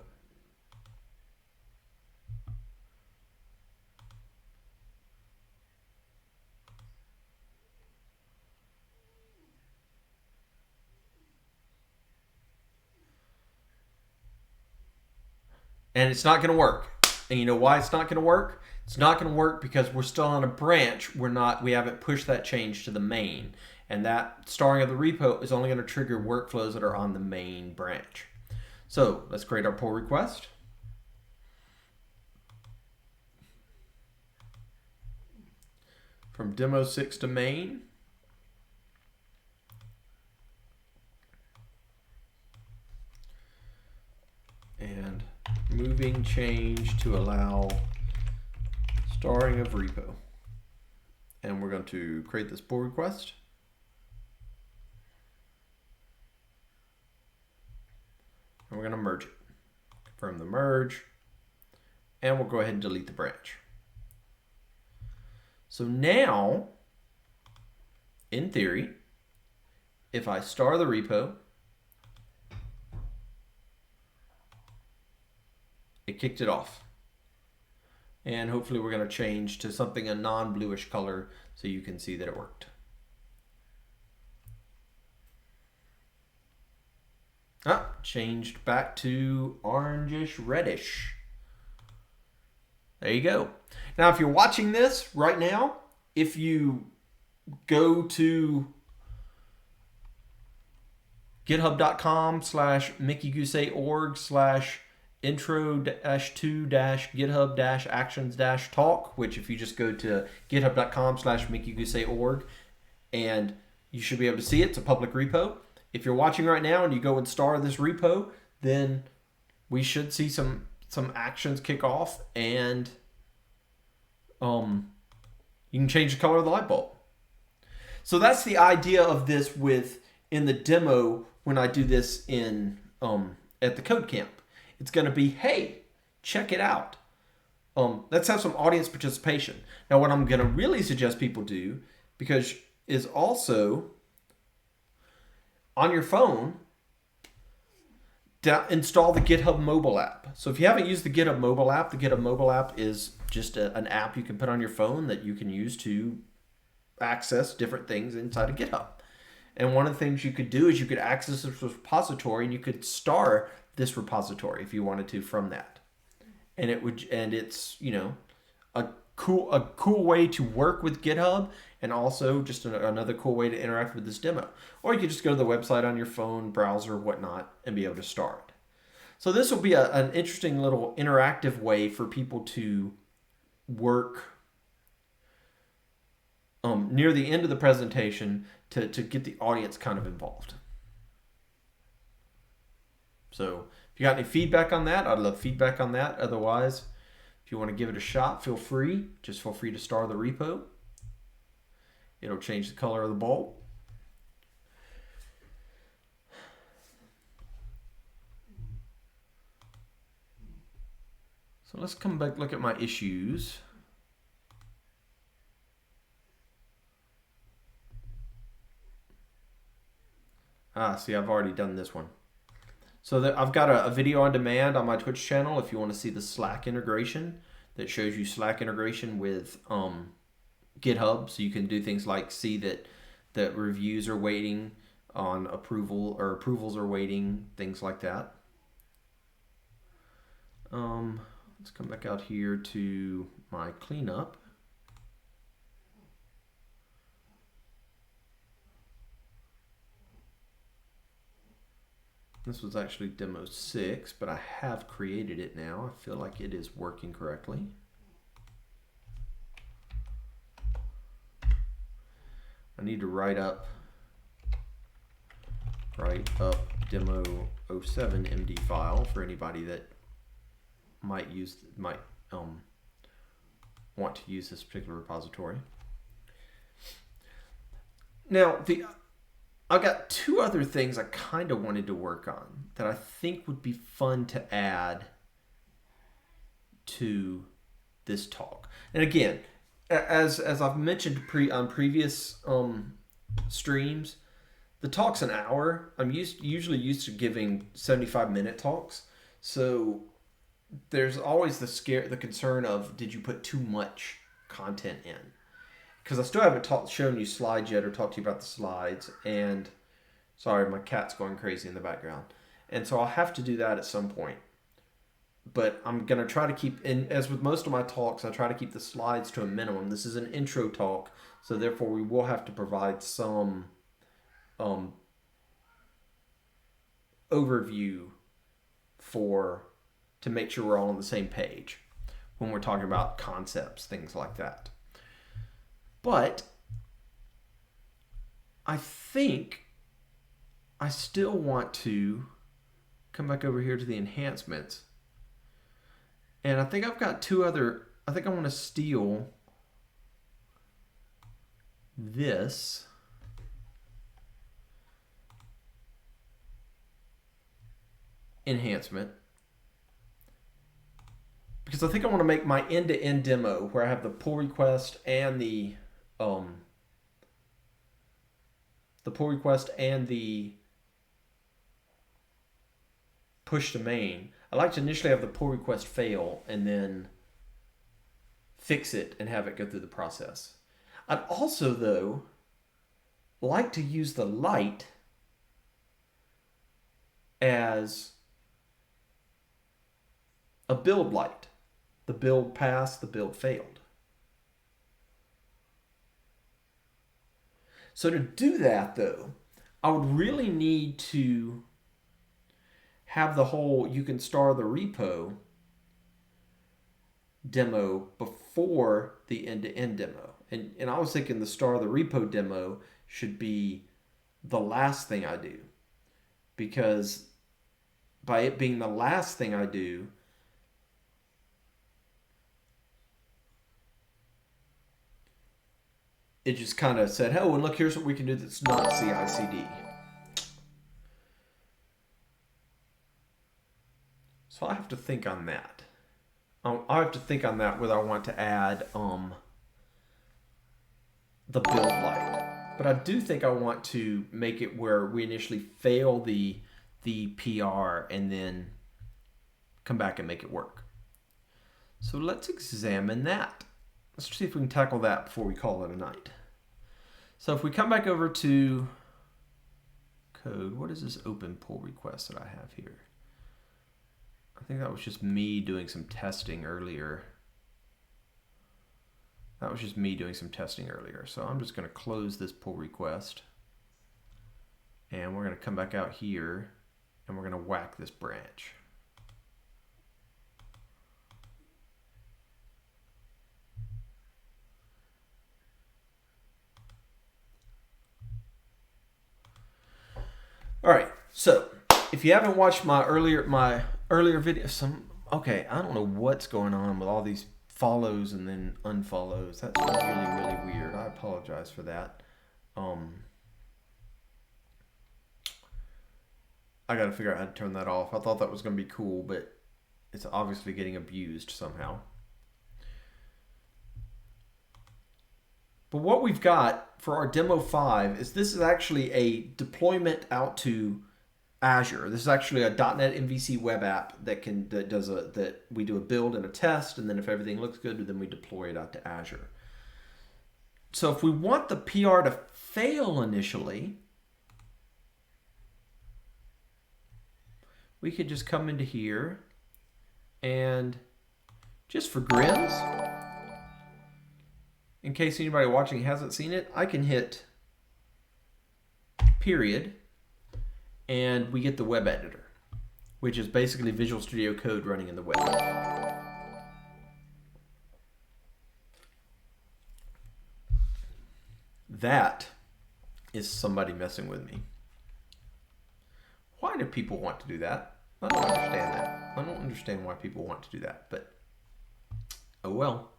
And it's not going to work. And you know why it's not going to work? It's not going to work because we're still on a branch. We haven't pushed that change to the main. And that starring of the repo is only going to trigger workflows that are on the main branch. So let's create our pull request. From demo 6 to main. And moving change to allow starring of repo. And we're going to create this pull request. And we're going to merge it. Confirm the merge. And we'll go ahead and delete the branch. So now, in theory, if I star the repo, it kicked it off. And hopefully we're going to change to something a non-bluish color so you can see that it worked. Changed back to orangish reddish. There you go. Now if you're watching this right now, if you go to github.com/mickeygousset.org/intro-2-github-actions-talk, which if you just go to github.com/mickeygousset.org, and you should be able to see it. It's a public repo. If you're watching right now and you go and star this repo, then we should see some actions kick off, and you can change the color of the light bulb. So that's the idea of this in the demo when I do this in at the code camp. It's going to be, hey, check it out. Let's have some audience participation. Now what I'm going to really suggest people do, is also on your phone, install the GitHub mobile app. So if you haven't used the GitHub mobile app is just an app you can put on your phone that you can use to access different things inside of GitHub. And one of the things you could do is you could access this repository, and you could star this repository if you wanted to from that. And it's, a a cool way to work with GitHub, and also just another cool way to interact with this demo. Or you could just go to the website on your phone, browser, whatnot, and be able to start. So this will be an interesting little interactive way for people to work near the end of the presentation to get the audience kind of involved. So if you got any feedback on that, I'd love feedback on that. Otherwise, if you want to give it a shot, feel free. Just feel free to star the repo. It'll change the color of the bulb. So let's come back, look at my issues. See, I've already done this one. So I've got a video on demand on my Twitch channel if you want to see the Slack integration that shows you Slack integration with GitHub. So you can do things like see that reviews are waiting on approval, or approvals are waiting, things like that. Let's come back out here to my cleanup. This was actually demo 6, but I have created it now. I feel like it is working correctly. I need to write up demo 07 MD file for anybody that might want to use this particular repository. Now I've got two other things I kind of wanted to work on that I think would be fun to add to this talk. And again, as I've mentioned on previous streams, the talk's an hour. I'm usually used to giving 75-minute talks, so there's always the concern of, did you put too much content in? Because I still haven't shown you slides yet or talked to you about the slides. And sorry, my cat's going crazy in the background. And so I'll have to do that at some point. But I'm going to try to keep, as with most of my talks, I try to keep the slides to a minimum. This is an intro talk, so therefore we will have to provide some overview to make sure we're all on the same page when we're talking about concepts, things like that. But I think I still want to come back over here to the enhancements. And I think I've got I think I want to steal this enhancement, because I think I want to make my end-to-end demo where I have the pull request and the push to main. I like to initially have the pull request fail and then fix it and have it go through the process. I'd also, though, like to use the light as a build light. The build passed, the build failed. So to do that, though, I would really need to have the whole you can star the repo demo before the end-to-end demo. And I was thinking the star the repo demo should be the last thing I do, because by it being the last thing I do, it just kind of said, oh, and look, here's what we can do that's not CI/CD. So I have to think on that. I have to think on that whether I want to add the build light. But I do think I want to make it where we initially fail the PR and then come back and make it work. So let's examine that. Let's see if we can tackle that before we call it a night. So if we come back over to code, what is this open pull request that I have here? I think that was just me doing some testing earlier. That was just me doing some testing earlier. So I'm just going to close this pull request. And we're going to come back out here and we're going to whack this branch. All right, so if you haven't watched my earlier video, okay, I don't know what's going on with all these follows and then unfollows. That's really weird. I apologize for that. I got to figure out how to turn that off. I thought that was going to be cool, but it's obviously getting abused somehow. But what we've got for our demo 5 is this is actually a deployment out to Azure. This is actually a .NET MVC web app that we do a build and a test, and then if everything looks good, then we deploy it out to Azure. So if we want the PR to fail initially, we could just come into here and just for grins, in case anybody watching hasn't seen it, I can hit period and we get the web editor, which is basically Visual Studio Code running in the web. That is somebody messing with me. Why do people want to do that? I don't understand that. I don't understand why people want to do that, but oh well.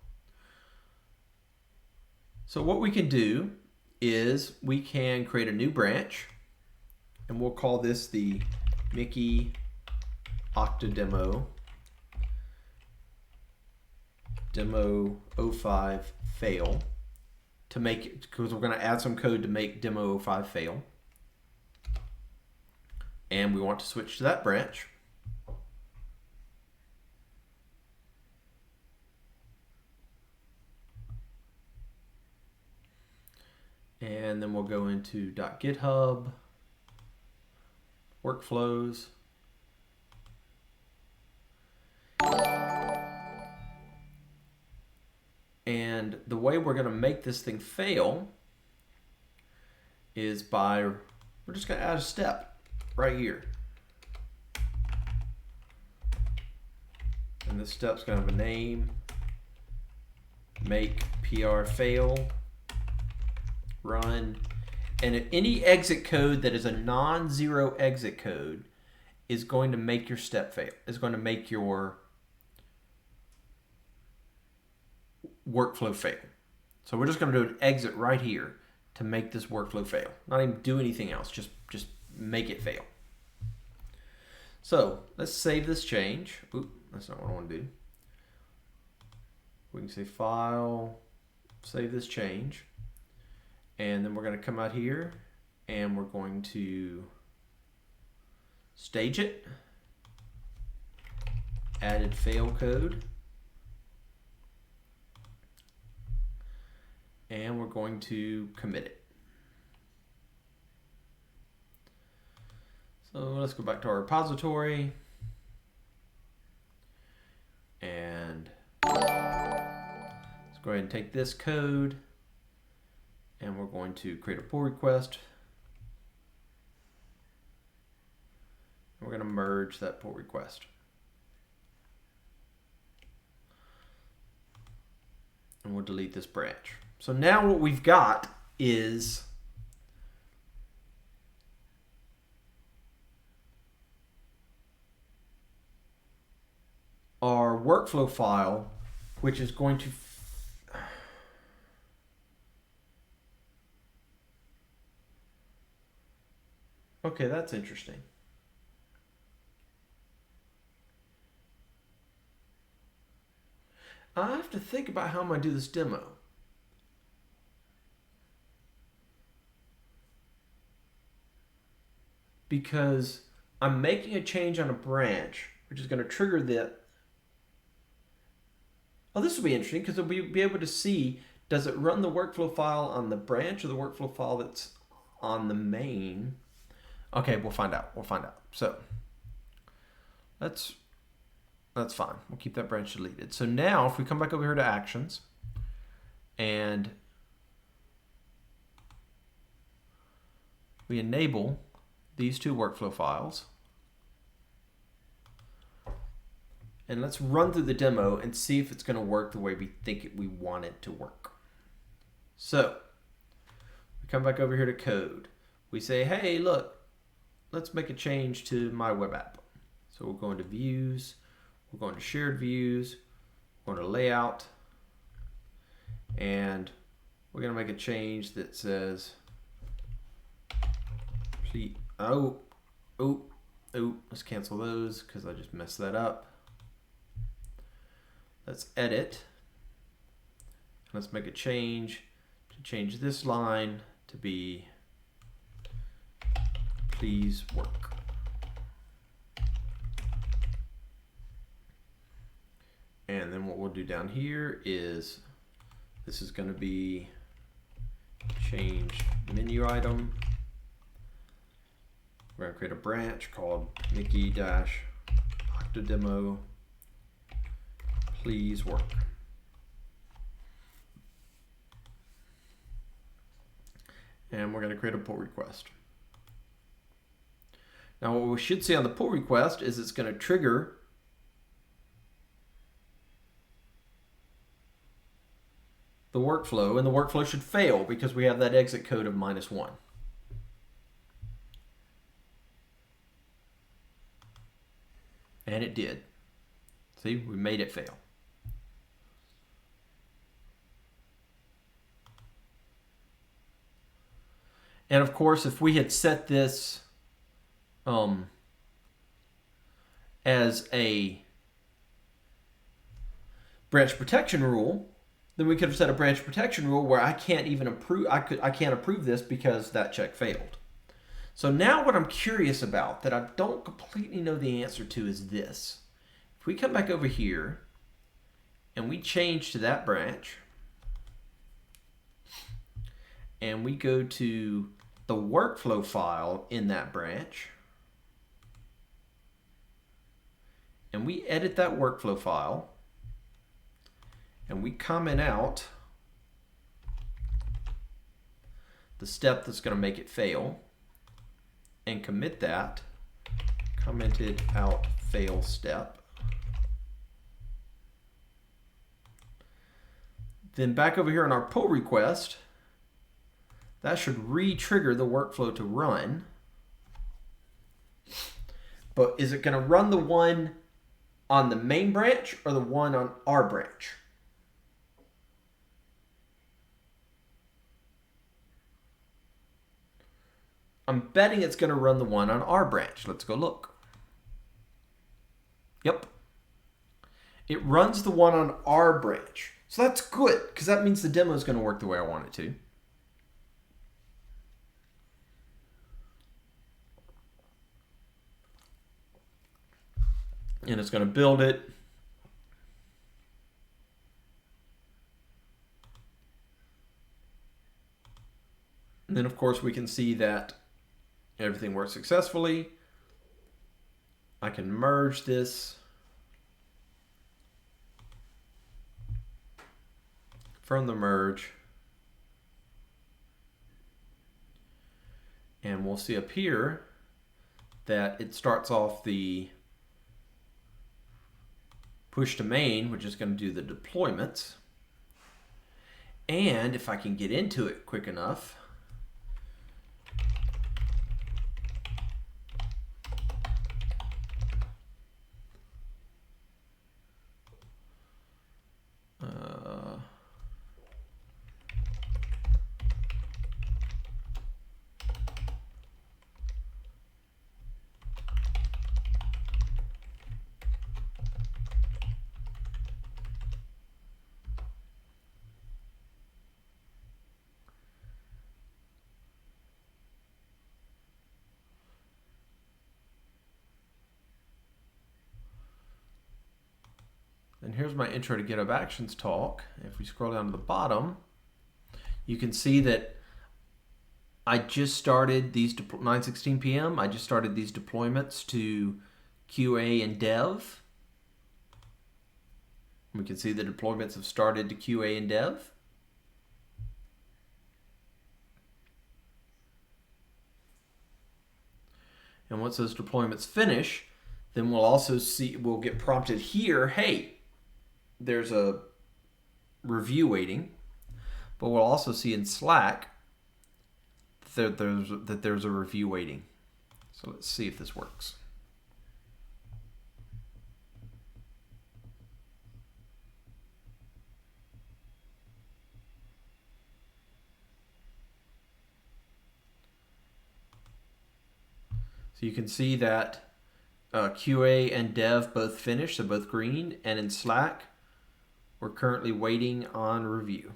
So what we can do is we can create a new branch, and we'll call this the Mickey Octademo Demo 05 fail to make it, because we're going to add some code to make Demo 05 fail. And we want to switch to that branch. And then we'll go into .github, workflows. And the way we're going to make this thing fail is by, we're just going to add a step right here. And this step's going to have a name, make PR fail, run. And if any exit code that is a non-zero exit code is going to make your step fail, is going to make your workflow fail. So we're just going to do an exit right here to make this workflow fail. Not even do anything else, just make it fail. So let's save this change. Oop, that's not what I want to do. We can say file, save this change. And then we're going to come out here and we're going to stage it. Added fail code. And we're going to commit it. So let's go back to our repository. And let's go ahead and take this code. And we're going to create a pull request. And we're going to merge that pull request. And we'll delete this branch. So now what we've got is our workflow file, which is going to okay, that's interesting. I have to think about how I'm going to do this demo. Because I'm making a change on a branch, which is going to trigger the... Oh, this will be interesting because we'll be able to see, does it run the workflow file on the branch or the workflow file that's on the main? Okay, we'll find out. We'll find out. So that's fine. We'll keep that branch deleted. So now if we come back over here to Actions and we enable these two workflow files. And let's run through the demo and see if it's going to work the way we think we want it to work. So we come back over here to code. We say, hey, look, let's make a change to my web app. So we're going to views, we're going to shared views, we're going to layout, and we're going to make a change that says, let's cancel those because I just messed that up. Let's edit. Let's make a change to change this line to be please work. And then what we'll do down here is this is going to be change menu item. We're going to create a branch called Mickey-Octodemo please work. And we're going to create a pull request. Now what we should see on the pull request is it's going to trigger the workflow, and the workflow should fail because we have that exit code of -1. And it did. See, we made it fail. And of course, if we had set this as a branch protection rule, then we could have set a branch protection rule where I can't even approve. I can't approve this because that check failed. So now what I'm curious about that I don't completely know the answer to is this. If we come back over here and we change to that branch and we go to the workflow file in that branch and we edit that workflow file and we comment out the step that's going to make it fail and commit that commented out fail step, then back over here on our pull request, that should re-trigger the workflow to run. But is it going to run the one on the main branch or the one on our branch? I'm betting it's going to run the one on our branch. Let's go look. Yep. It runs the one on our branch. So that's good, because that means the demo is going to work the way I want it to. And it's going to build it. And then, of course, we can see that everything works successfully. I can merge this from the merge. And we'll see up here that it starts off the push to main, which is going to do the deployments. And if I can get into it quick enough, and here's my intro to GitHub Actions talk. If we scroll down to the bottom, you can see that I just started these 9:16 p.m. I just started these deployments to QA and dev. We can see the deployments have started to QA and dev. And once those deployments finish, then we'll also see, we'll get prompted here, hey, there's a review waiting. But we'll also see in Slack that there's a review waiting. So let's see if this works. So you can see that QA and dev both finished, so both green. And in Slack, we're currently waiting on review.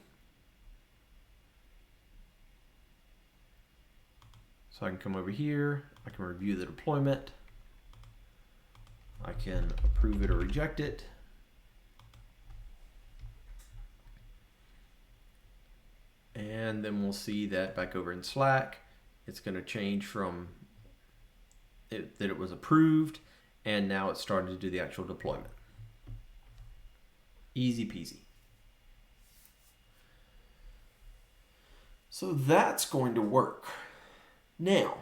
So I can come over here, I can review the deployment, I can approve it or reject it. And then we'll see that back over in Slack, it's going to change from that it was approved, and now it's starting to do the actual deployment. Easy peasy. So that's going to work. Now,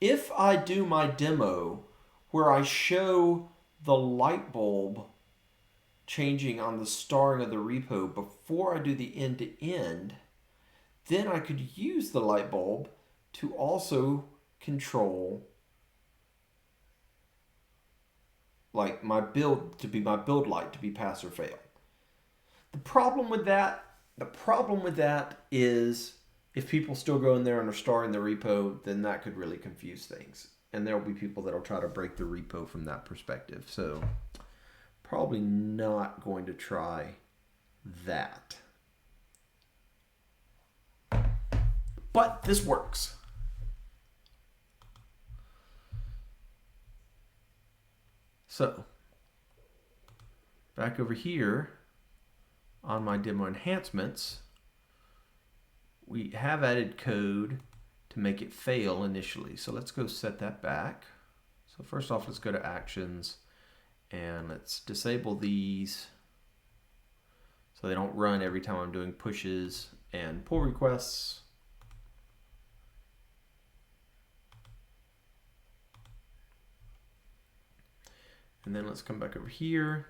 if I do my demo where I show the light bulb changing on the starring of the repo before I do the end-to-end, then I could use the light bulb to also control like my build light to be pass or fail. The problem with that is if people still go in there and are starring the repo, then that could really confuse things. And there will be people that will try to break the repo from that perspective. So probably not going to try that. But this works. So back over here on my demo enhancements, we have added code to make it fail initially. So let's go set that back. So first off, let's go to Actions and let's disable these so they don't run every time I'm doing pushes and pull requests. And then let's come back over here.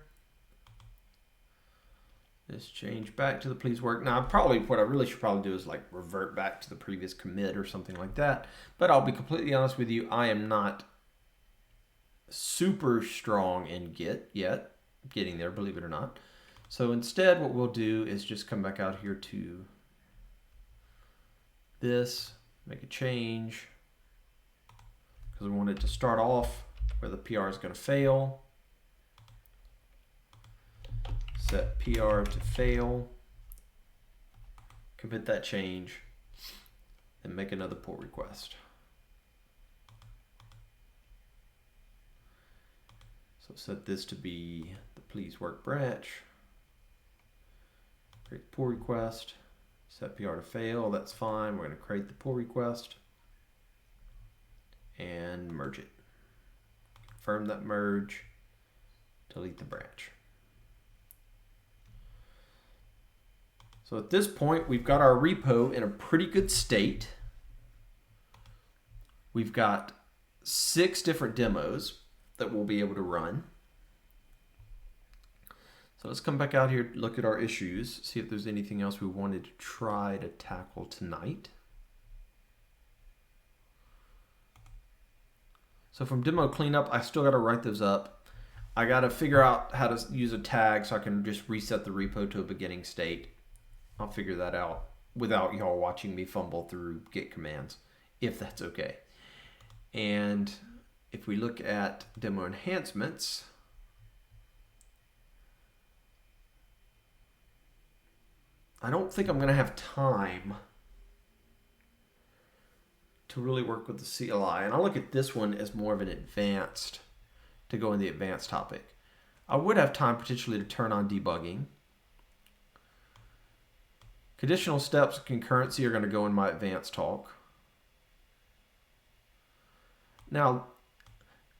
Let's change back to the please work. Now, what I really should probably do is like revert back to the previous commit or something like that. But I'll be completely honest with you, I am not super strong in Git yet. Getting there, believe it or not. So instead, what we'll do is just come back out here to this, make a change, because we want it to start off where the PR is going to fail. Set PR to fail, commit that change, and make another pull request. So set this to be the please work branch, create the pull request, set PR to fail, that's fine. We're going to create the pull request and merge it. Confirm that merge, delete the branch. So at this point, we've got our repo in a pretty good state. We've got 6 different demos that we'll be able to run. So let's come back out here, look at our issues, see if there's anything else we wanted to try to tackle tonight. So from demo cleanup, I still got to write those up. I got to figure out how to use a tag so I can just reset the repo to a beginning state. I'll figure that out without y'all watching me fumble through Git commands, if that's okay. And if we look at demo enhancements, I don't think I'm going to have time to really work with the CLI. And I'll look at this one as more of an advanced, to go in the advanced topic. I would have time potentially to turn on debugging. Conditional steps and concurrency are going to go in my advanced talk. Now,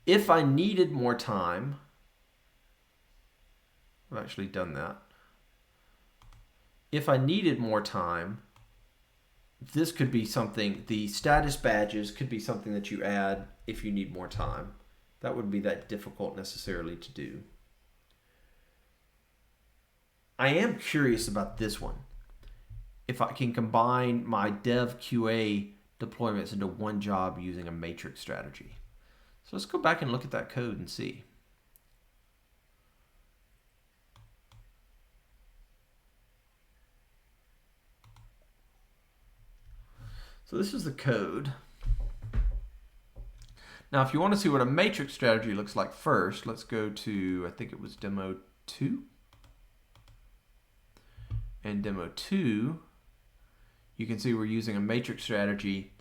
if I needed more time, I've actually done that. If I needed more time, this could be something, the status badges could be something that you add if you need more time. That wouldn't be that difficult necessarily to do. I am curious about this one. If I can combine my dev QA deployments into one job using a matrix strategy. So let's go back and look at that code and see. So this is the code. Now, if you want to see what a matrix strategy looks like first, let's go to, I think it was demo 2. And demo 2, you can see we're using a matrix strategy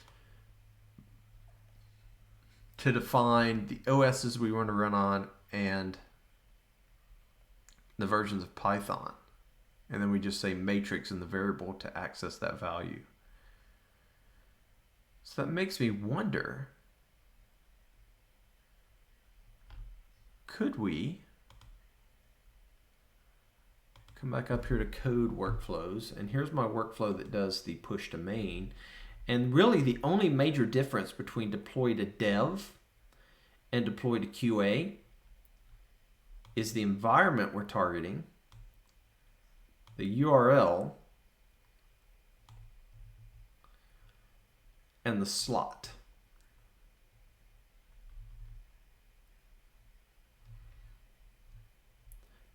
to define the OSs we want to run on and the versions of Python. And then we just say matrix in the variable to access that value. So that makes me wonder, could we come back up here to code workflows, and here's my workflow that does the push to main. And really the only major difference between deploy to dev and deploy to QA is the environment we're targeting, the URL, and the slot.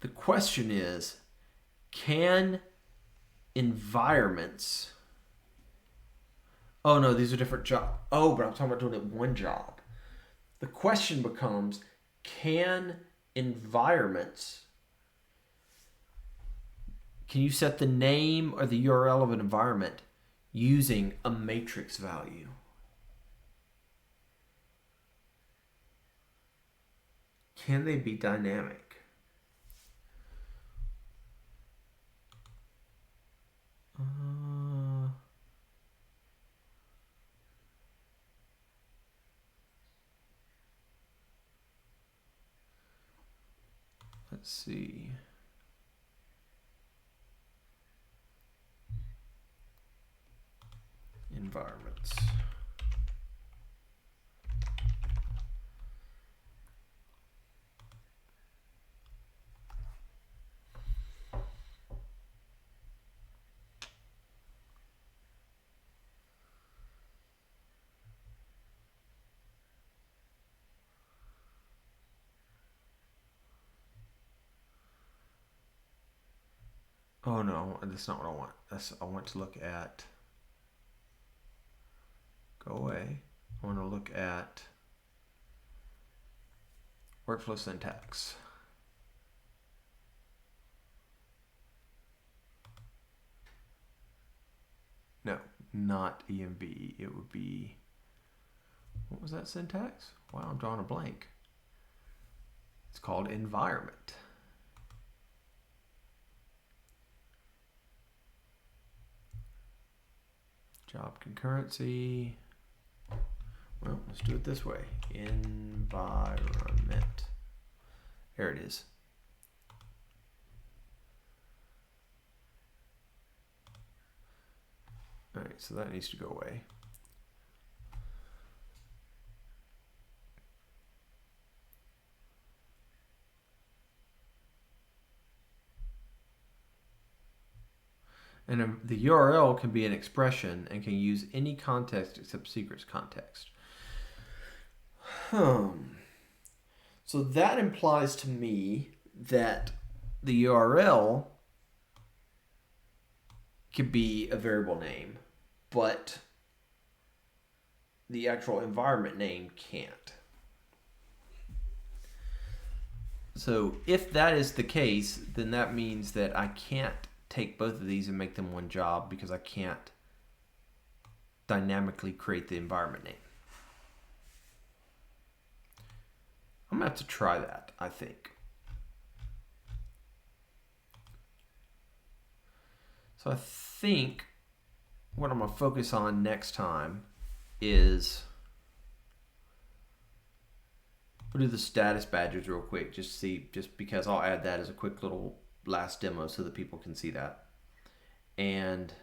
The question is, can environments... Oh no, these are different jobs. Oh, but I'm talking about doing it one job. The question becomes, can environments... Can you set the name or the URL of an environment using a matrix value? Can they be dynamic? Let's see. Environments. Oh no, that's not what I want. I want to look at, go away. I want to look at workflow syntax. No, not EMB. It would be, what was that syntax? Wow, I'm drawing a blank. It's called environment. Job concurrency. Well, let's do it this way. Environment. There it is. All right, so that needs to go away. And the URL can be an expression and can use any context except secrets context. So that implies to me that the URL could be a variable name, but the actual environment name can't. So if that is the case, then that means that I can't take both of these and make them one job because I can't dynamically create the environment name. I'm gonna have to try that, I think. So I think what I'm gonna focus on next time is, we'll do the status badges real quick, just because I'll add that as a quick little last demo so that people can see that. And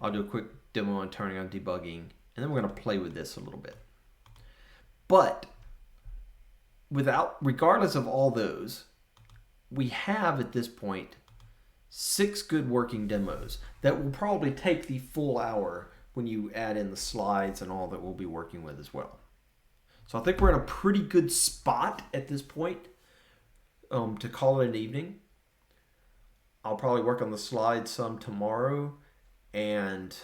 I'll do a quick demo on turning on debugging, and then we're going to play with this a little bit. But regardless of all those, we have at this point 6 good working demos that will probably take the full hour when you add in the slides and all that we'll be working with as well. So I think we're in a pretty good spot at this point to call it an evening. I'll probably work on the slides some tomorrow and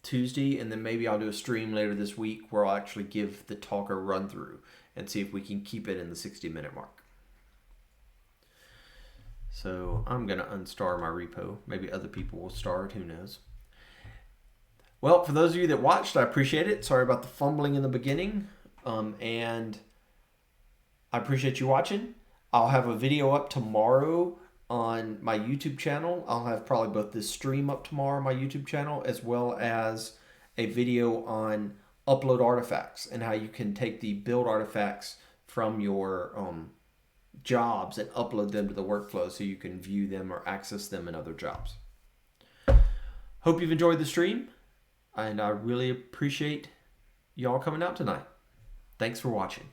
Tuesday, and then maybe I'll do a stream later this week where I'll actually give the talk a run through and see if we can keep it in the 60-minute mark. So I'm going to unstar my repo. Maybe other people will star it, who knows. Well, for those of you that watched, I appreciate it. Sorry about the fumbling in the beginning. And I appreciate you watching. I'll have a video up tomorrow on my YouTube channel. I'll have probably both this stream up tomorrow on my YouTube channel as well as a video on upload artifacts and how you can take the build artifacts from your jobs and upload them to the workflow so you can view them or access them in other jobs. Hope you've enjoyed the stream, and I really appreciate y'all coming out tonight. Thanks for watching.